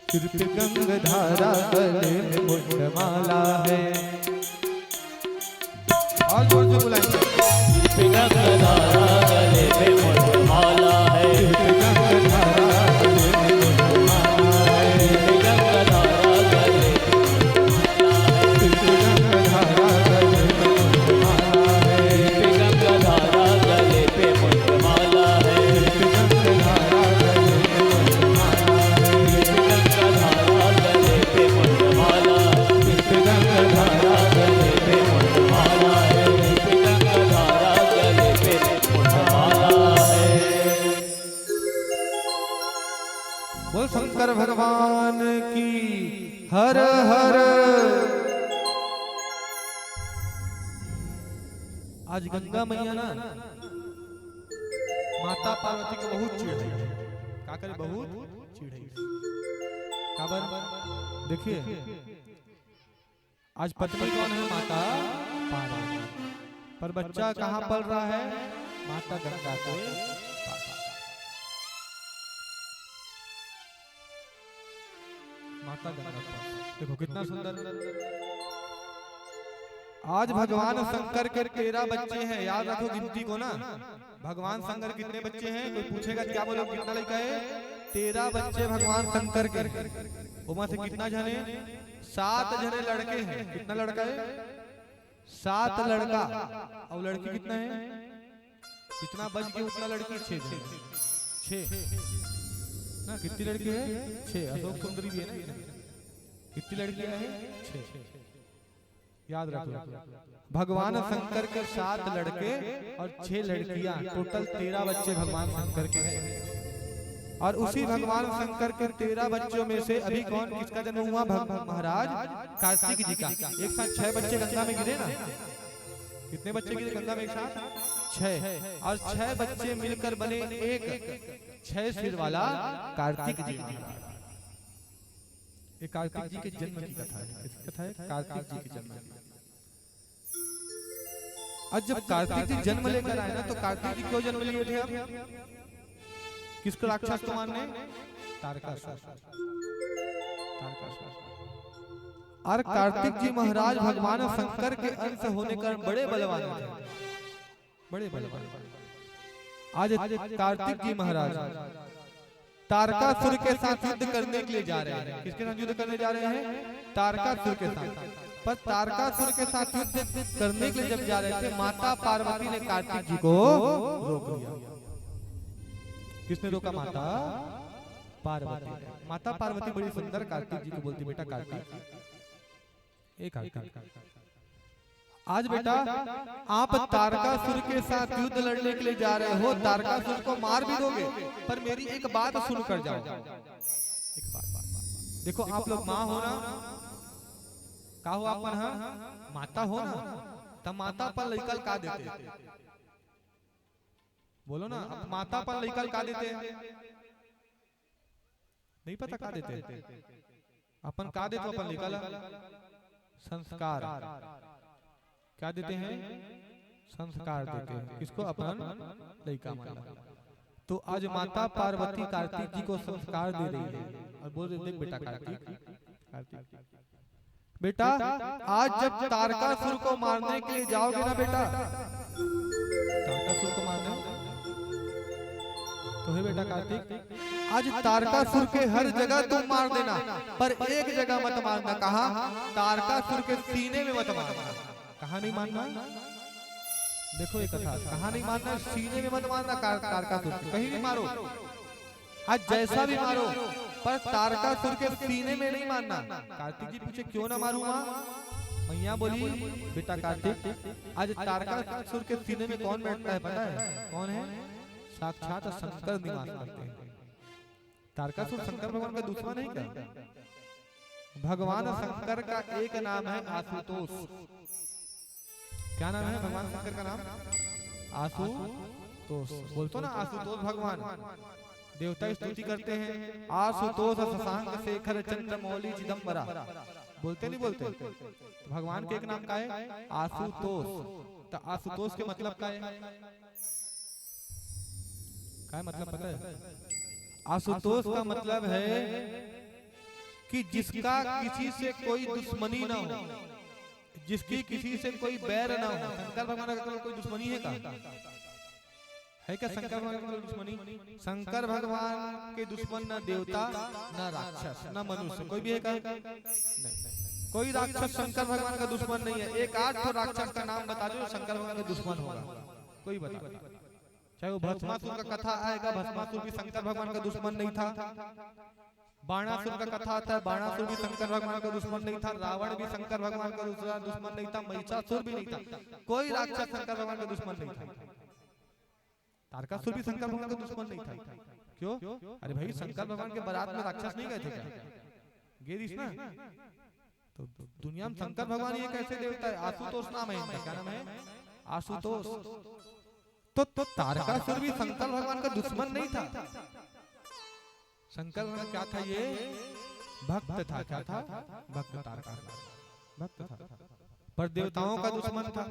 सिर पे गंगधारा, गले में मुंडमाला है। और जोर से बुलाएंगे। सिर पे गंगधारा, गले में मुंडमाला है, सिर पे गंगधारा, गले में मुंडमाला है। सिर पे गंगधारा, गले में मुंडमाला है, सिर पे गंगधारा, गले में मुंडमाला है। सिर पे गंगधारा, गले पे मुंडमाला है, सिर पे गंगधारा, गले में मुंडमाला है। सिर पे गंगधारा, गले पे मुंडमाला है, सिर पे गंगधारा, गले पे मुंडमाला है, सिर पे गंगधारा, गले पे मुंडमाला है। बोल शंकर भगवान की हर हर। आज गंगा मैया ना माता पार्वती को बहुत चिढ़ाई। का करे बहुत चिढ़ाई। काबर देखिए, आज पत्नी कौन है? माता पार्वती। पर बच्चा कहाँ पल रहा है? माता गंगा के पास। माता गंगा के पास। देखो कितना सुंदर। आज भगवान शंकर के 13 बच्चे हैं। याद रखो गिनती को ना। भगवान शंकर कितने बच्चे हैं? कोई पूछेगा क्या बोलो कितना लड़का है? 13 बच्चे भगवान शंकर के। उमा से कितना जने? 7 जने लड़के हैं। कितना लड़का है? 7 लड़का। और लड़की कितना है? कितना बच गया उतना लड़की? 6 ना। कितनी लड़की है? 6। अशोक सुंदरी भी है ना। कितनी लड़कियां हैं? 6। याद रखो भगवान शंकर के 7 लड़के और 6 लड़कियां, टोटल 13 बच्चे भगवान शंकर के हैं। और उसी भगवान शंकर के 13 बच्चों में से अभी कौन किसका जन्म हुआ? महाराज कार्तिक जी का। एक साथ 6 बच्चे गंगा में गिरे ना। कितने बच्चे गिरे गंगा में एक साथ? 6। और 6 बच्चे मिलकर बने एक 6 सिर वाला कार्तिक जी महाराज। ये कार्तिक जी के जन्म की कथा है। इसकी कथा है कार्तिक जी के जन्म की। आज जब कार्तिक जी जन्म लेकर आए ना, तो कार्तिक जी क्यों जन्म लिए थे? अब किसको राक्षस को मारने? तारकासुर। और कार्तिक जी महाराज भगवान शंकर के अंश होने का बड़े बलवान थे। बड़े बलवान। आज कार्तिक जी महाराज तारकासुर के साथ युद्ध करने के लिए जा रहे हैं। किसके साथ युद्ध करने जा रहे हैं? तारकासुर के साथ। पर तारकासुर के साथ युद्ध करने के लिए जब जा रहे थे, माता पार्वती ने कार्तिक जी को रोक दिया। किसने रोका? माता पार्वती। माता पार्वती बड़ी सुंदर कार्तिक जी को बोलती, बेटा कार्तिक, एक कार्तिक, आज बेटा आप तारकासुर के साथ युद्ध लड़ने के लिए जा रहे हो, तारकासुर को मार भी दोगे, पर मेरी एक बात सुन कर जाओ। एक बात देखो, आप लोग माँ हो ना, का हो आप? माता हो ना, तब माता पर लइकल का देते? बोलो ना, माता पर लइकल का देते? नहीं पता का देते? अपन का देते? अपन लइकल संस्कार। क्या देते हैं? संस्कार देते हैं। किसको? अपन लइका माला। तो आज माता पार्वती कार्तिक जी को संस्कार दे रही है और बोल रही देख बेटा कार्तिक बेटा आज जब तारकासुर को मारने के लिए जाओगे ना बेटा, तारकासुर को मारने तो है बेटा कार्तिक, आज तारकासुर के हर जगह तुम मार देना, पर एक जगह मत मारना। कहा? तारकासुर के सीने में मत मारना। कहा नहीं मारना? देखो एक कथा, कहा नहीं मारना, सीने में मत मारना तारकासुर को, कहीं भी मारो, आज जैसा भी मारो, पर तारकासुर के सीने में नहीं मारना। कार्तिक जी पूछे क्यों ना मारूं मां? मैया बोली बेटा कार्तिक, आज तारकासुर के सीने में कौन बैठता है पता है? कौन है? साक्षात शंकर निवास करते हैं। तारकासुर शंकर भगवान का दुश्मन है क्या? भगवान शंकर का एक नाम है आशुतोष। क्या नाम है भगवान शंकर का नाम? आशुतोष। बोलतो ना आशुतोष भगवान, देवता स्तुति करते हैं आशुतोष शशांक शेखर चंद्रमौली चिदंबरा, बोलते नहीं बोलते? तो भगवान के एक नाम का है आशुतोष। तो आशुतोष के मतलब क्या है मतलब पता है? आशुतोष का मतलब है कि जिसका किसी से कोई दुश्मनी ना हो, जिसकी किसी से कोई बैर ना हो। शंकर भगवान का कोई दुश्मनी है क्या? है क्या शंकर भगवान का दुश्मनी? शंकर भगवान के दुश्मन न देवता न राक्षस न मनुष्य, कोई भी है क्या? नहीं, कोई राक्षस शंकर भगवान का दुश्मन नहीं है। एक आठ तो राक्षस का नाम बता दो शंकर भगवान का दुश्मन होगा, कोई बता। चाहे वो भस्मासुर का कथा आएगा, भस्मासुर भी शंकर भगवान का दुश्मन नहीं था। बाणासुर का कथा आता है, बाणासुर भी शंकर भगवान का दुश्मन नहीं था। रावण भी शंकर भगवान का दुश्मन नहीं था। महिषासुर भी नहीं था। कोई राक्षस शंकर भगवान का दुश्मन नहीं था। तारकासुर भी शंकर भगवान का दुश्मन नहीं था। क्यों? अरे भाई शंकर भगवान के बारात में राक्षस नहीं गए थे क्या? गेरिस ना। तो दुनिया में शंकर भगवान ये कैसे देवता है? आशुतोष नाम है इनका। क्या नाम है? आशुतोष। तो तारकासुर भी शंकर भगवान का दुश्मन नहीं था। शंकर भगवान क्या था? ये भक्त था। क्या था? भक्त। तारकासुर भक्त था, पर देवताओं का दुश्मन था।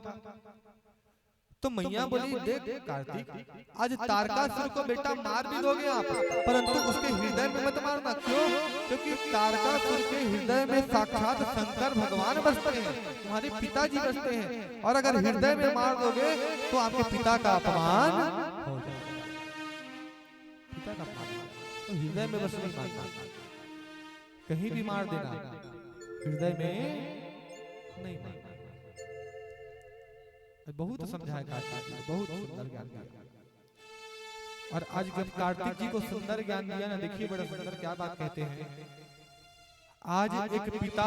तो मैया बोली देख कार्तिक, आज तारकासुर को बेटा मार भी दोगे आप, परंतु उसके हृदय में मत मारना। क्यों? क्योंकि तारकासुर के हृदय में साक्षात शंकर भगवान बसते हैं, तुम्हारे पिताजी बसते हैं, और अगर हृदय में मार दोगे तो आपके पिता का अपमान हो जाएगा। पिता का अपमान तो हृदय में बस नहीं मारना, कहीं भी मार देना, हृदय में नहीं मारना। बहुत समझाया कार्तिक जी, बहुत सुंदर ज्ञान दिया। और आज जब कार्तिक जी को सुंदर ज्ञान दिया ना, देखिए बड़ा सुंदर क्या बात कहते हैं। आज एक पिता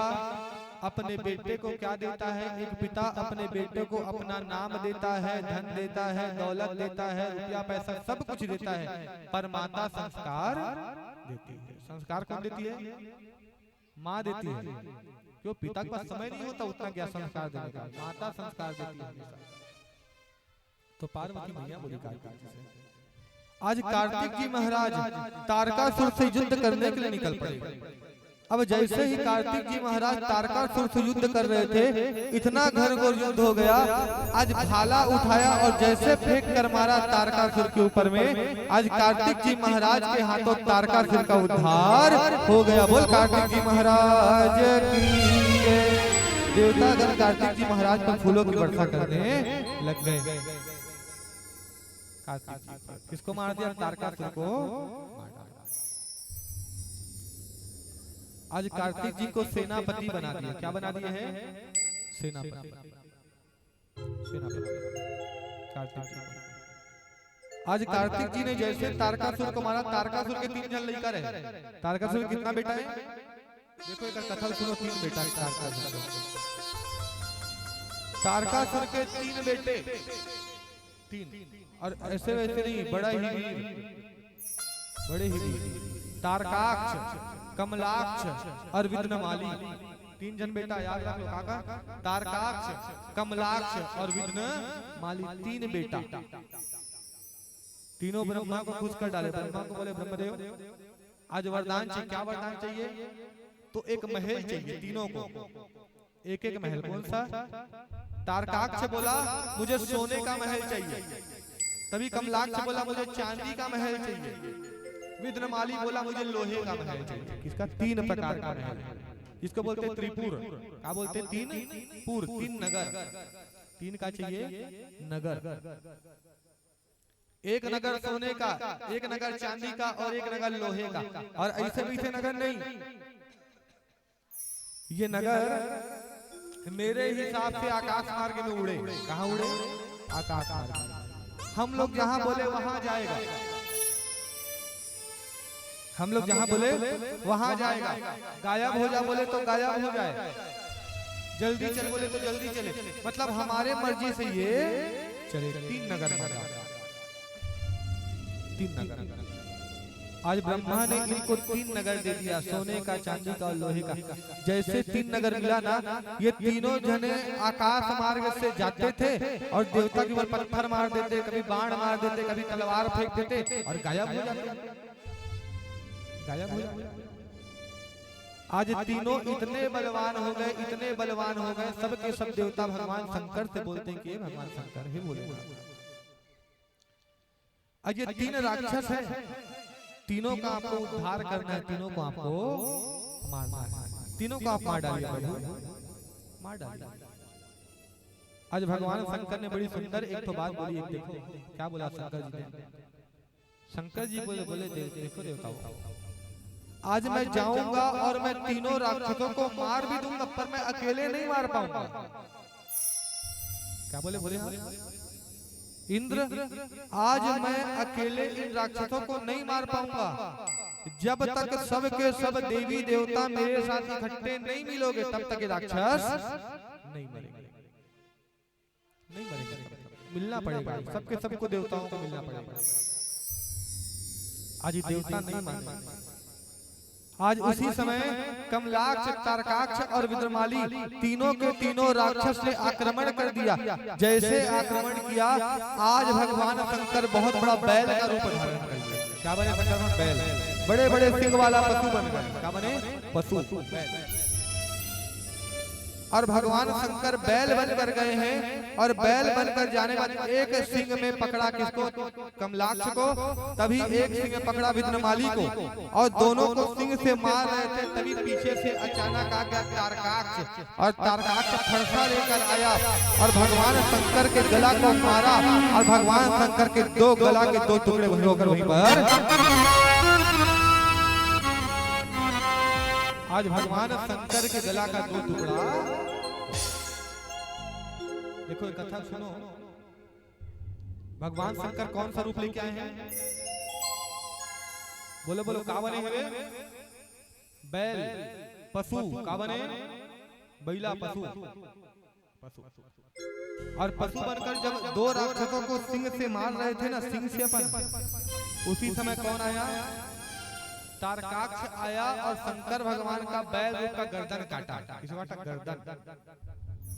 अपने बेटे को क्या देता है? एक पिता अपने बेटे को अपना नाम देता है, धन देता है, दौलत देता है, रुपया पैसा सब कुछ देता है, पर माता संस्कार देती है। संस्कार कौन देती है? माँ देती है। क्यों? पिता के पास समय नहीं होता उतना क्या संस्कार देने का, माता संस्कार देती है। तो पार्वती मैया बोली कार्तिक जी से, आज कार्तिक जी महाराज तारकासुर से युद्ध करने के लिए निकल पड़े। अब जैसे ही कार्तिक जी महाराज तारकासुर से युद्ध कर रहे थे, इतना घनघोर युद्ध हो गया। आज भाला उठाया और जैसे फेंक कर मारा तारकासुर के ऊपर में, आज कार्तिक जी महाराज के हाथों तारकासुर का उद्धार हो गया। बोल कार्तिक जी महाराज की जय। देवतागण कार्तिक जी महाराज पर फूलों की वर्षा करने लग गए। किसको मार दिया? तारकासुर को। आज कार्तिक जी को सेनापति बना दिया। क्या बना दिए हैं? सेनापति। कार्तिक जी। आज कार्तिक जी ने जैसे तारकासुर को मारा, तारकासुर के 3 जन लड़का रहे। तारकासुर के कितना बेटा है? देखो एक कथा सुनो, 3 बेटा तारकासुर। तारकासुर के 3 बेटे, 3, और ऐसे वैसे नहीं, बड़ा ही बड़े ही तारकाक्ष, कमलाक्ष और विघ्नमाली। 3 जन बेटा याद रख लो काका। तारकाक्ष, कमलाक्ष और विघ्नमाली, 3 बेटा। तीनों ब्रह्मा को खुश कर डाले। ब्रह्मा को बोले ब्रह्मदेव आज वरदान चाहिए। क्या वरदान चाहिए? तो एक महल चाहिए तीनों को, एक एक महल। कौन सा? तारकाक्ष बोला मुझे सोने का महल चाहिए। तभी कमलाक्ष बोला मुझे चांदी का महल चाहिए, विद्रमाली बोला मुझे लोहे का महल चाहिए। किसका? 3 प्रकार का महल, जिसको बोलते त्रिपुर। क्या बोलते? 3 पुर, 3 नगर। 3 का चाहिए नगर, एक नगर सोने का, एक नगर चांदी का और एक नगर लोहे का। और ऐसे वैसे नगर नहीं, ये नगर मेरे हिसाब से आकाश मार्ग में उड़े। कहाँ उड़े? आकाश मार्ग। हम लोग जहां बोले वहां जाएगा, हम लोग जहां बोले वहां जाएगा। गायब हो जा बोले तो गायब हो जाए, जल्दी चल बोले तो जल्दी चले, मतलब हमारे मर्जी से ये चले। 3 नगर बना, 3 नगर। आज ब्रह्मा ने इनको 3 नगर दे दिया, सोने का, चांदी का और लोहे का। जैसे 3 नगर मिला ना, ये तीनों जने आकाश मार्ग से जाते थे और देवता के ऊपर पत्थर मार देते, कभी बाण मार देते, कभी तलवार फेंक देते और गायब हो जाते, गायब हो जाते। आज तीनों इतने बलवान हो गए, इतने बलवान हो गए, सबके सब देवता भगवान शंकर से बोलते हैं कि भगवान शंकर ही बोले। आज ये 3 राक्षस है, तीनों का आपको उद्धार करना है, तीनों को आपको मारना है, तीनों को आप मार डालिए प्रभु, मार डालिए। आज भगवान शंकर ने बड़ी सुंदर एक तो बात बोली, एक देखो क्या बोला शंकर जी ने। शंकर जी बोले देखो देवताओं, आज मैं जाऊंगा और मैं तीनों राक्षसों को मार भी दूंगा, पर मैं अकेले नहीं मार पाऊंगा। क्या बोले? बोले इंद्र, आज मैं अकेले इन राक्षसों को नहीं मार पाऊंगा, जब तक सब के सब देवी देवता मेरे साथ इकट्ठे नहीं मिलोगे तब तक ये राक्षस नहीं मरेंगे, नहीं मरेंगे। मिलना पड़ेगा, सबके सबको देवताओं को मिलना पड़ेगा। आज देवता नहीं माने। आज उसी समय कमलाक्ष, तारकाक्ष और विद्रमाली तीनों के तीनों राक्षस ने आक्रमण कर दिया। जैसे आक्रमण किया, आज भगवान शंकर बहुत बड़ा बैल का रूप धारण कर लिया। क्या बने? भगवान बैल, बड़े बड़े सिंह वाला पशु बन गए। क्या बने? पशु, बैल। और भगवान शंकर बैल बनकर गए हैं, और बैल बनकर जाने वाले एक सिंह में पकड़ा किसको? कमलाक्ष को। तभी एक सिंह में पकड़ा विद्रमाली को, और दोनों को सिंह से मार रहे थे। तभी पीछे से अचानक आ गया तारकाक्ष, और तारकाक्ष फरसा लेकर आया और भगवान शंकर के गला को मारा, और भगवान शंकर के 2 गला के 2 टुकड़े होकर वहीं पर। आज भगवान शंकर के गला का 2 टुकड़ा। देखो एक कथा सुनो, भगवान शंकर कौन सा रूप लेके आए हैं? बोलो बोलो, का बने हुए? बैल, पशु। का बने? बैला, पशु, पशु। और पशु बनकर जब 2 राक्षसों को सिंह से मार रहे थे ना, सिंह से अपन, उसी समय कौन आया? तारकाक्ष आया और शंकर भगवान का बैल रूप का गर्दन काटा। किसको काटा?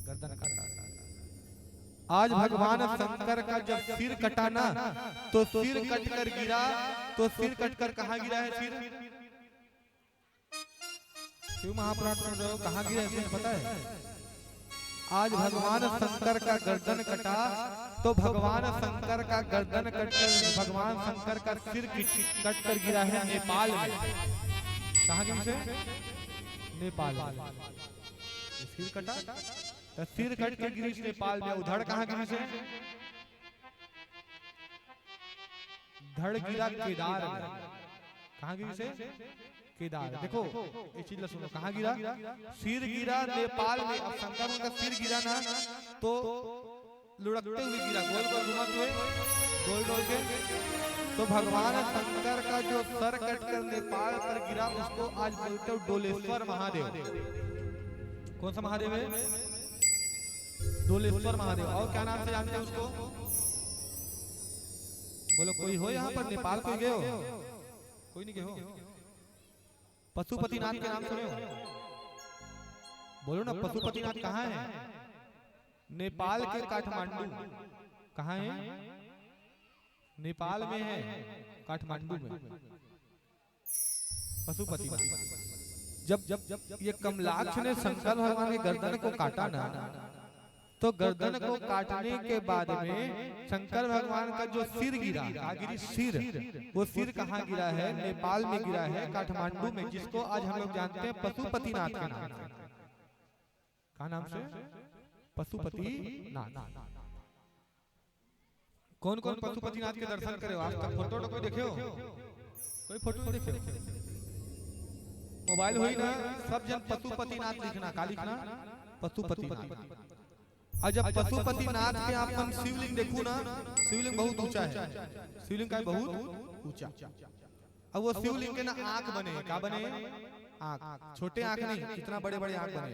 गर्दन काटा। आज भगवान शंकर का जब सिर कटा ना, तो सिर कटकर गिरा, तो सिर कटकर कहाँ गिरा है? सिर शिव महापुराण में जो कहाँ गिरा है पता है? आज भगवान शंकर का गर्दन कटा, तो भगवान शंकर का गर्दन कटकर भगवान शंकर का सिर कटकर गिरा है नेपाल में। कहाँ गिरा से? नेपाल में। सिर कटा, तो सिर कटकर गिरी नेपाल में। उधड़ कहाँ गिरी से? धड़ गिरा केदार में। कहाँ गिरी से? केदार। देखो ये चीज सुनो, कहाँ गिरा? सिर गिरा नेपाल में। अब शंकर का सिर गिरा ना, तो लुढ़कते हुए गिरा, गोल गोल घुमाते हुए, डोल डोल के। तो भगवान शंकर का जो सर कटकर नेपाल पर गिरा, उसको आज बोलते हो डोलेश्वर महादेव। कौन सा महादेव है? डोलेश्वर महादेव। और क्या नाम से जानते हैं उसको? बोलो कोई हो यहाँ पर? नेपाल कोई गए हो? कोई नहीं गए हो? पशुपतिनाथ के नाम सुने हो? बोलो ना, पशुपतिनाथ कहाँ है? नेपाल के काठमांडू। कहाँ है? नेपाल में है, काठमांडू में पशुपतिनाथ। जब ये कमलाक्ष ने शंकर भगवान के गर्दन को काटा ना, तो गर्दन को काटने के बाद में शंकर भगवान का जो सिर गिरा, गिरी सिर, वो सिर कहाँ गिरा है? नेपाल में गिरा है, काठमांडू में, जिसको आज हम लोग जानते हैं पशुपतिनाथ के नाम से। क्या नाम से? पशुपतिनाथ। कौन कौन पशुपतिनाथ के दर्शन करे हो? आज तक फोटो कोई देखे हो? कोई फोटो नहीं देखे? मोबाइल हुई ना, सब जन पशुपतिनाथ लिखना। का लिखना? पशुपतिनाथ। और जब पशुपतिनाथ के आपन शिवलिंग देखू ना, शिवलिंग बहुत ऊंचा है, शिवलिंग का बहुत ऊंचा। अब वो शिवलिंग के ना आंख बने। का बने? आंख। छोटे आंख नहीं, इतना बड़े बड़े आंख बने,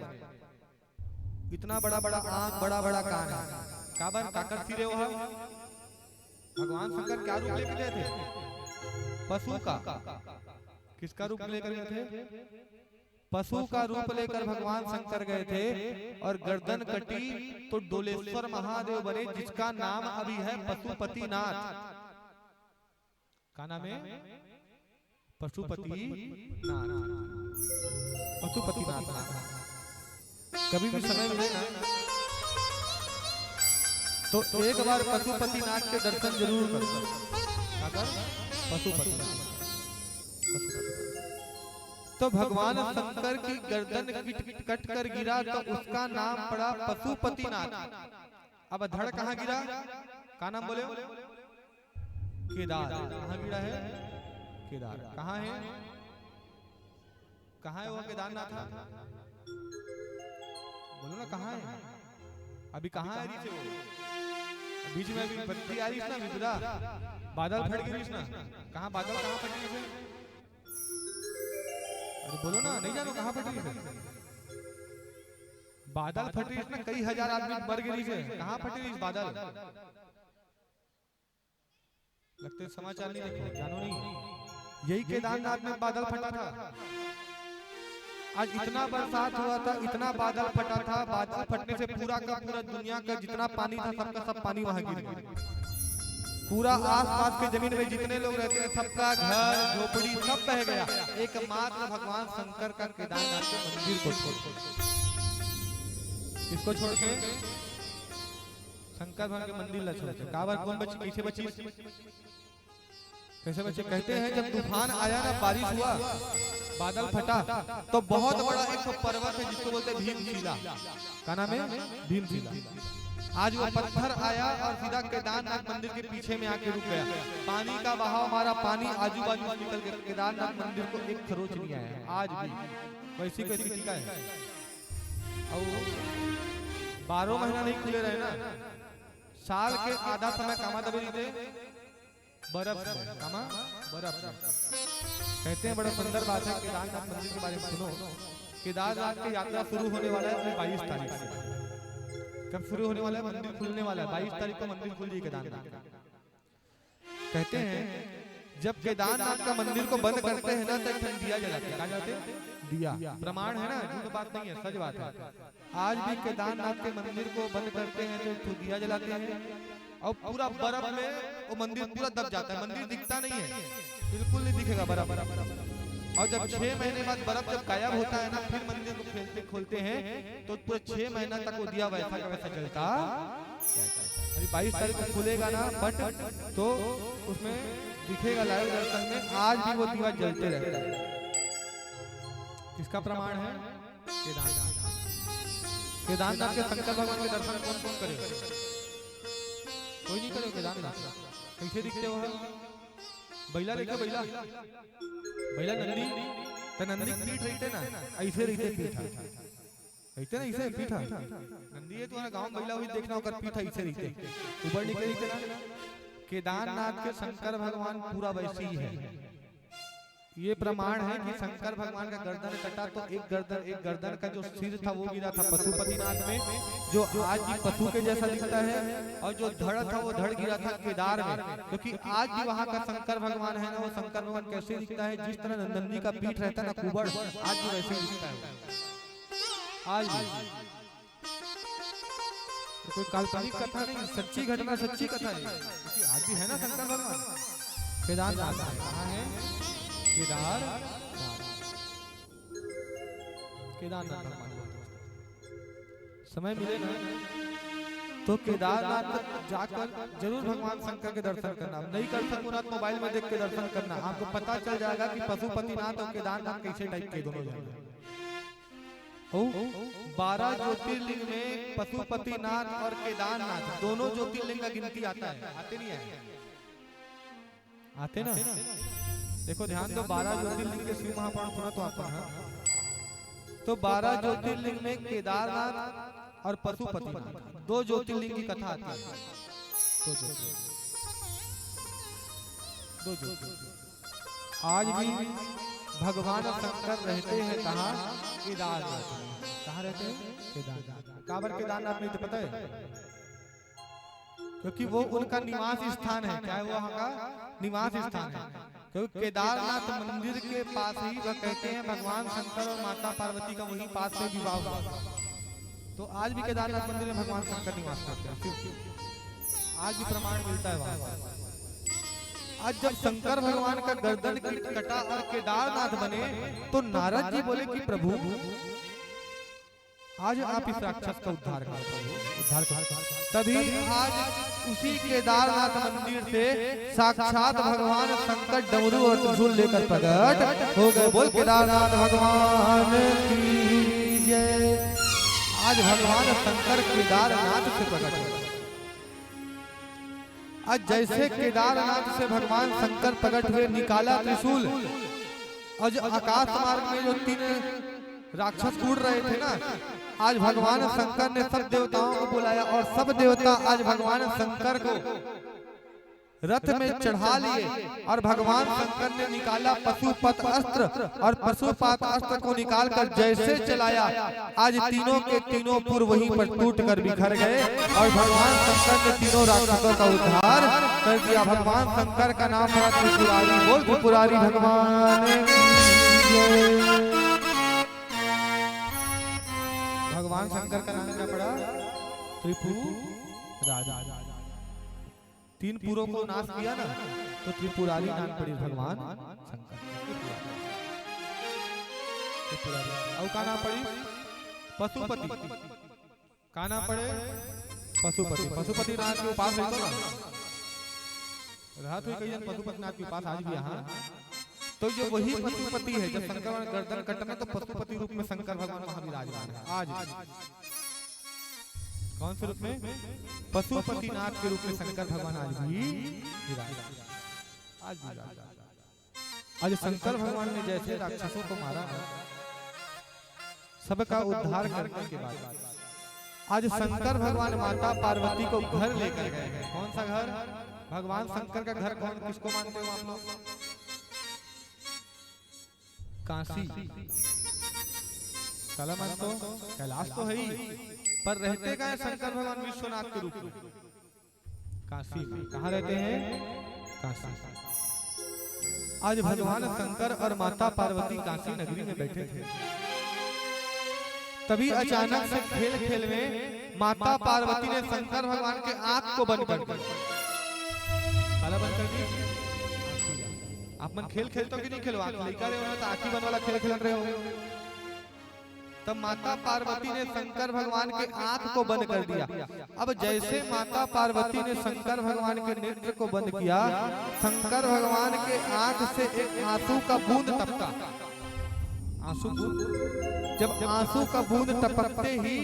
इतना बड़ा बड़ा आंख, बड़ा बड़ा कान है। का बन काकर सिरे वो है? भगवान शंकर क्या रूप लेकर गए थे? पशु का। किसका रूप लेकर गए थे? पशु का रूप लेकर भगवान शंकर गए थे और गर्दन कटी तो डोलेश्वर महादेव बने, जिसका नाम अभी है पशुपतिनाथ। का नाम है? पशुपतिनाथ। पशुपतिनाथ। कभी भी समय मिले ना तो एक बार पशुपतिनाथ के दर्शन जरूर करो। पशुपतिनाथ। तो भगवान शंकर की गर्दन कट कर गिरा तो उसका नाम पड़ा पशुपतिनाथ। अब धड़ कहाँ गिरा? का नाम बोले? केदार। कहाँ गिरा है? केदार। कहाँ है? कहाँ है वो केदारनाथ? बोलो ना, कहाँ है? अभी कहाँ है? नीचे वो बीच में अभी बत्ती आ रही है ना, विपदा बादल फट गिरी ना। कहाँ बादल? कहाँ फट गई? अरे बोलो ना, नहीं जानो कहाँ फट रही है? बादल फट रही है ना, कई हजार आदमी मर गई है। कहाँ फट रही है बादल? लगते समाचार नहीं देखे, जानो नहीं। यही केदारनाथ में बादल फटा था। आज इतना बरसात हुआ था, इतना बादल फटा था, बादल फटने से पूरा का पूरा दुनिया का जितना पानी था, सबका सब पानी वहां गिर गया। पूरा आसपास के जमीन में जितने लोग रहते हैं, सबका घर झोपड़ी सब बह गया। एकमात्र भगवान शंकर का केदारनाथ के मंदिर को छोड़, इसको छोड़ के शंकर भगवान के मंदिर ला छोड़ के काबर कौन बची? कैसे बची? कैसे बचे? कहते हैं जब तूफान आया ना, बारिश हुआ, बादल फटा, तो बहुत बड़ा एक पर्वत है जिसको बोलते हैं भीमशिला। का नाम है? भीमशिला। आज वो पत्थर आया और सीधा केदारनाथ मंदिर के पीछे में आके रुक गया। पानी का बहाव, हमारा पानी आजू बाजू निकल के केदारनाथ मंदिर को एक खरोच नहीं आया। आज भी वैसी कोई स्थिति का है। और 12 महीना नहीं खुले रहे ना, साल के आधा समय कामा दबे थे बर्फ में। कामा बर्फ में। कहते हैं बड़ा सुंदर बात है केदारनाथ मंदिर के बारे में सुनो। केदारनाथ की यात्रा शुरू होने वाला है 22 तारीख से। कब शुरू होने वाला है? मंदिर खुलने वाला है 22 तारीख को मंदिर खुल जाएगी केदारनाथ। कहते हैं जब केदारनाथ का मंदिर को बंद करते हैं ना, तो दिया जलाते हैं। कहा जाते हैं दिया। प्रमाण है ना, झूठ बात नहीं है, सच बात है। आज भी केदारनाथ के मंदिर को बंद करते हैं तो दिया जलाते हैं और पूरा बर्फ में वो मंदिर पूरा दब जाता है। मंदिर दिखता नहीं है, बिल्कुल नहीं दिखेगा बर्फ। और जब 6 महीने बाद बर्फ जब गायब होता है ना, फिर मंदिर को खोलते हैं तो पूरे 6 महीना तक वो दिया वैसा का वैसा जलता। अभी 22 तारीख को खुलेगा ना बट, तो उसमें दिखेगा लाइव दर्शन में, आज भी वो दिया जलते रहता है। किसका प्रमाण है? केदारनाथ। केदारनाथ के शंकर भगवान के दर्शन कौन कौन करेगा? कोई नहीं करेगा केदारनाथ। कैसे दिखते हो? बैला देखे, बैला बैला नंदी, तो नंदी पीठ रहते ना, ऐसे रहते पीठा, रहते ना ऐसे पीठा। नंदी है तुम्हारा गांव बैला हुई देखना होकर पीठा ऐसे रहते, ऊपर निकले रहते ना। केदारनाथ के शंकर भगवान पूरा वैसे ही है। ये प्रमाण है कि शंकर भगवान का गर्दन कटा तो एक गर्दन का जो सिर था वो गिरा था पशुपतिनाथ में, जो आज भी पशु के जैसा दिखता है, और जो धड़ था वो धड़ गिरा था केदार में। क्योंकि आज भी वहाँ का शंकर भगवान है ना, वो शंकर भगवान कैसे दिखता है? जिस तरह नंदी का पीठ रहता है ना कुबड़, आज भी वैसे ही दिखता है। आज भी कोई काल्पनिक कथा नहीं, सच्ची घटना, सच्ची कथा है। आज भी है ना शंकर भगवान केदारनाथ। कहाँ है? केदारनाथ भगवान। समय मिले ना तो केदारनाथ जाकर जरूर भगवान शंकर के दर्शन करना। नहीं कर सको ना मोबाइल में देख के दर्शन करना, आपको पता चल जाएगा कि पशुपतिनाथ और केदारनाथ कैसे टाइप के दोनों जाएंगे। 12 ज्योतिर्लिंग में पशुपतिनाथ और केदारनाथ दोनों ज्योतिर्लिंग का गिनती आता है, आते नहीं है? आते ना? देखो ध्यान दो, 12 ज्योतिर्लिंग के शिव महापुराण सुना तो आपका। तो 12 ज्योतिर्लिंग में केदारनाथ और पशुपतिनाथ दो ज्योतिर्लिंग की कथा आती है। दो आज भी भगवान शंकर रहते हैं कहाँ? केदारनाथ में। कहाँ रहते हैं? केदारनाथ। काबर केदारनाथ नहीं तो पता है? क्योंकि वो उनका निवास स्थान है। क्या है वो? वहाँ का निवास स्थान है। क्योंकि केदारनाथ मंदिर के पास ही वह कहते हैं भगवान शंकर और माता पार्वती का वहीं पास में विवाह हुआ। तो आज भी केदारनाथ मंदिर में भगवान शंकर निवास करते हैं। आज भी प्रमाण मिलता है वहाँ। आज जब शंकर भगवान का गर्दन कटा और केदारनाथ बने तो नारद जी बोले कि प्रभु आज आप इस राक्षस का उद्धार करो। तभी आज उसी केदारनाथ मंदिर से साक्षात भगवान शंकर डमरू और त्रिशूल लेकर प्रकट हो गए। बोल केदारनाथ भगवान की जय। आज भगवान शंकर केदारनाथ से प्रकट हो। आज जैसे केदारनाथ से भगवान शंकर प्रकट हुए, निकाला त्रिशूल, आज आकाश मार्ग में जो 3 राक्षस उड़ रहे थे ना, आज भगवान शंकर ने सब देवताओं को बुलाया और सब देवता आज भगवान शंकर को रथ में चढ़ा लिए और भगवान शंकर ने निकाला पशुपत अस्त्र और पशुपत अस्त्र को निकालकर जैसे चलाया, आज तीनों के तीनों पुर वहीं पर टूटकर बिखर गए और भगवान शंकर ने तीनों राक्षसों का उद्धार कर दिया। भगवान शंकर का नाम है त्रिपुरारी। बोल त्रिपुरारी भगवान की जय। भगवान शंकर का नाम क्या पड़ा? त्रिपुरारी। 3 पुरों को नाश किया ना तो त्रिपुरारी नाम पड़ी भगवान शंकर। और का नाम पड़ी? पशुपति। का नाम पड़े? पशुपति। पशुपति नाथ के उपास है तो ना रात हुई कई जन पशुपति नाथ के उपास आज भी यहाँ। तो ये वही पशुपति है। जब शंकर भगवान गर्दन कटना तो पशुपति रूप में शंकर भगवान वहां विराजमान है। आज कौन से रूप में? पशुपतिनाथ के रूप में शंकर भगवान आज भी विराजमान। आज शंकर भगवान ने जैसे राक्षसों को मारा, सबका उद्धार करने के बाद आज शंकर भगवान माता पार्वती को घर लेकर गए हैं। कौन सा घर? भगवान शंकर का घर कौन, किसको मानते हो आप लोग? काशी। कला मानते हो? कैलाश तो है ही, पर रहते कहाँ शंकर भगवान विश्वनाथ के रूप में? काशी में। कहाँ रहते हैं? काशी। आज भगवान शंकर और माता पार्वती काशी नगरी में बैठे थे। तभी अचानक से खेल खेल में माता पार्वती ने शंकर भगवान के आंख को बंद कर दिया। काला बंद कर दिया। आप मन खेल खेलते हो कि नहीं खेलो? लड़का रहे हो तो आंखी बंद वाला खेल खेल रहे हो। तब माता पार्वती ने शंकर भगवान के आंख को बंद कर दिया। अब जैसे माता पार्वती ने शंकर भगवान के नेत्र को बंद किया, शंकर भगवान के आंख से एक आंसू का बूंद टपका। आंसू बूंद, जब आंसू का बूंद टपकते ही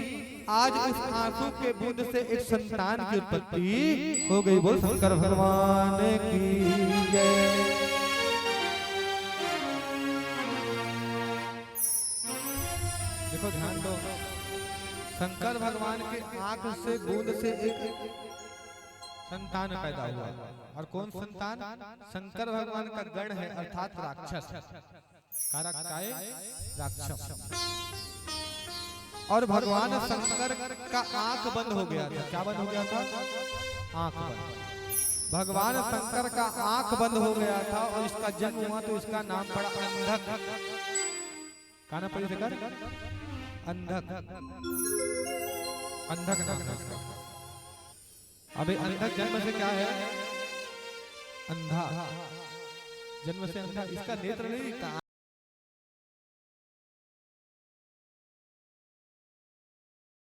आज उस आंसू के बूंद से एक संतान की उत्पत्ति हो गई। बोल शंकर भगवान की जय। देखो ध्यान दो, शंकर भगवान के आंख से बूंद से एक संतान पैदा हुआ। और कौन संतान? शंकर भगवान का गण है अर्थात राक्षस। राक्षस। और भगवान शंकर का आंख बंद हो गया था। क्या बंद हो गया था? आंख बंद। भगवान शंकर का आंख बंद हो गया था और इसका जन्म हुआ तो इसका नाम पड़ा अंधक। क्या नाम पड़ी? अंधक। अंधक नाम है इसका। अबे अंधक जन्म से क्या है? अंधा। जन्म से अंधा। इसका नेत्र नहीं दिखता,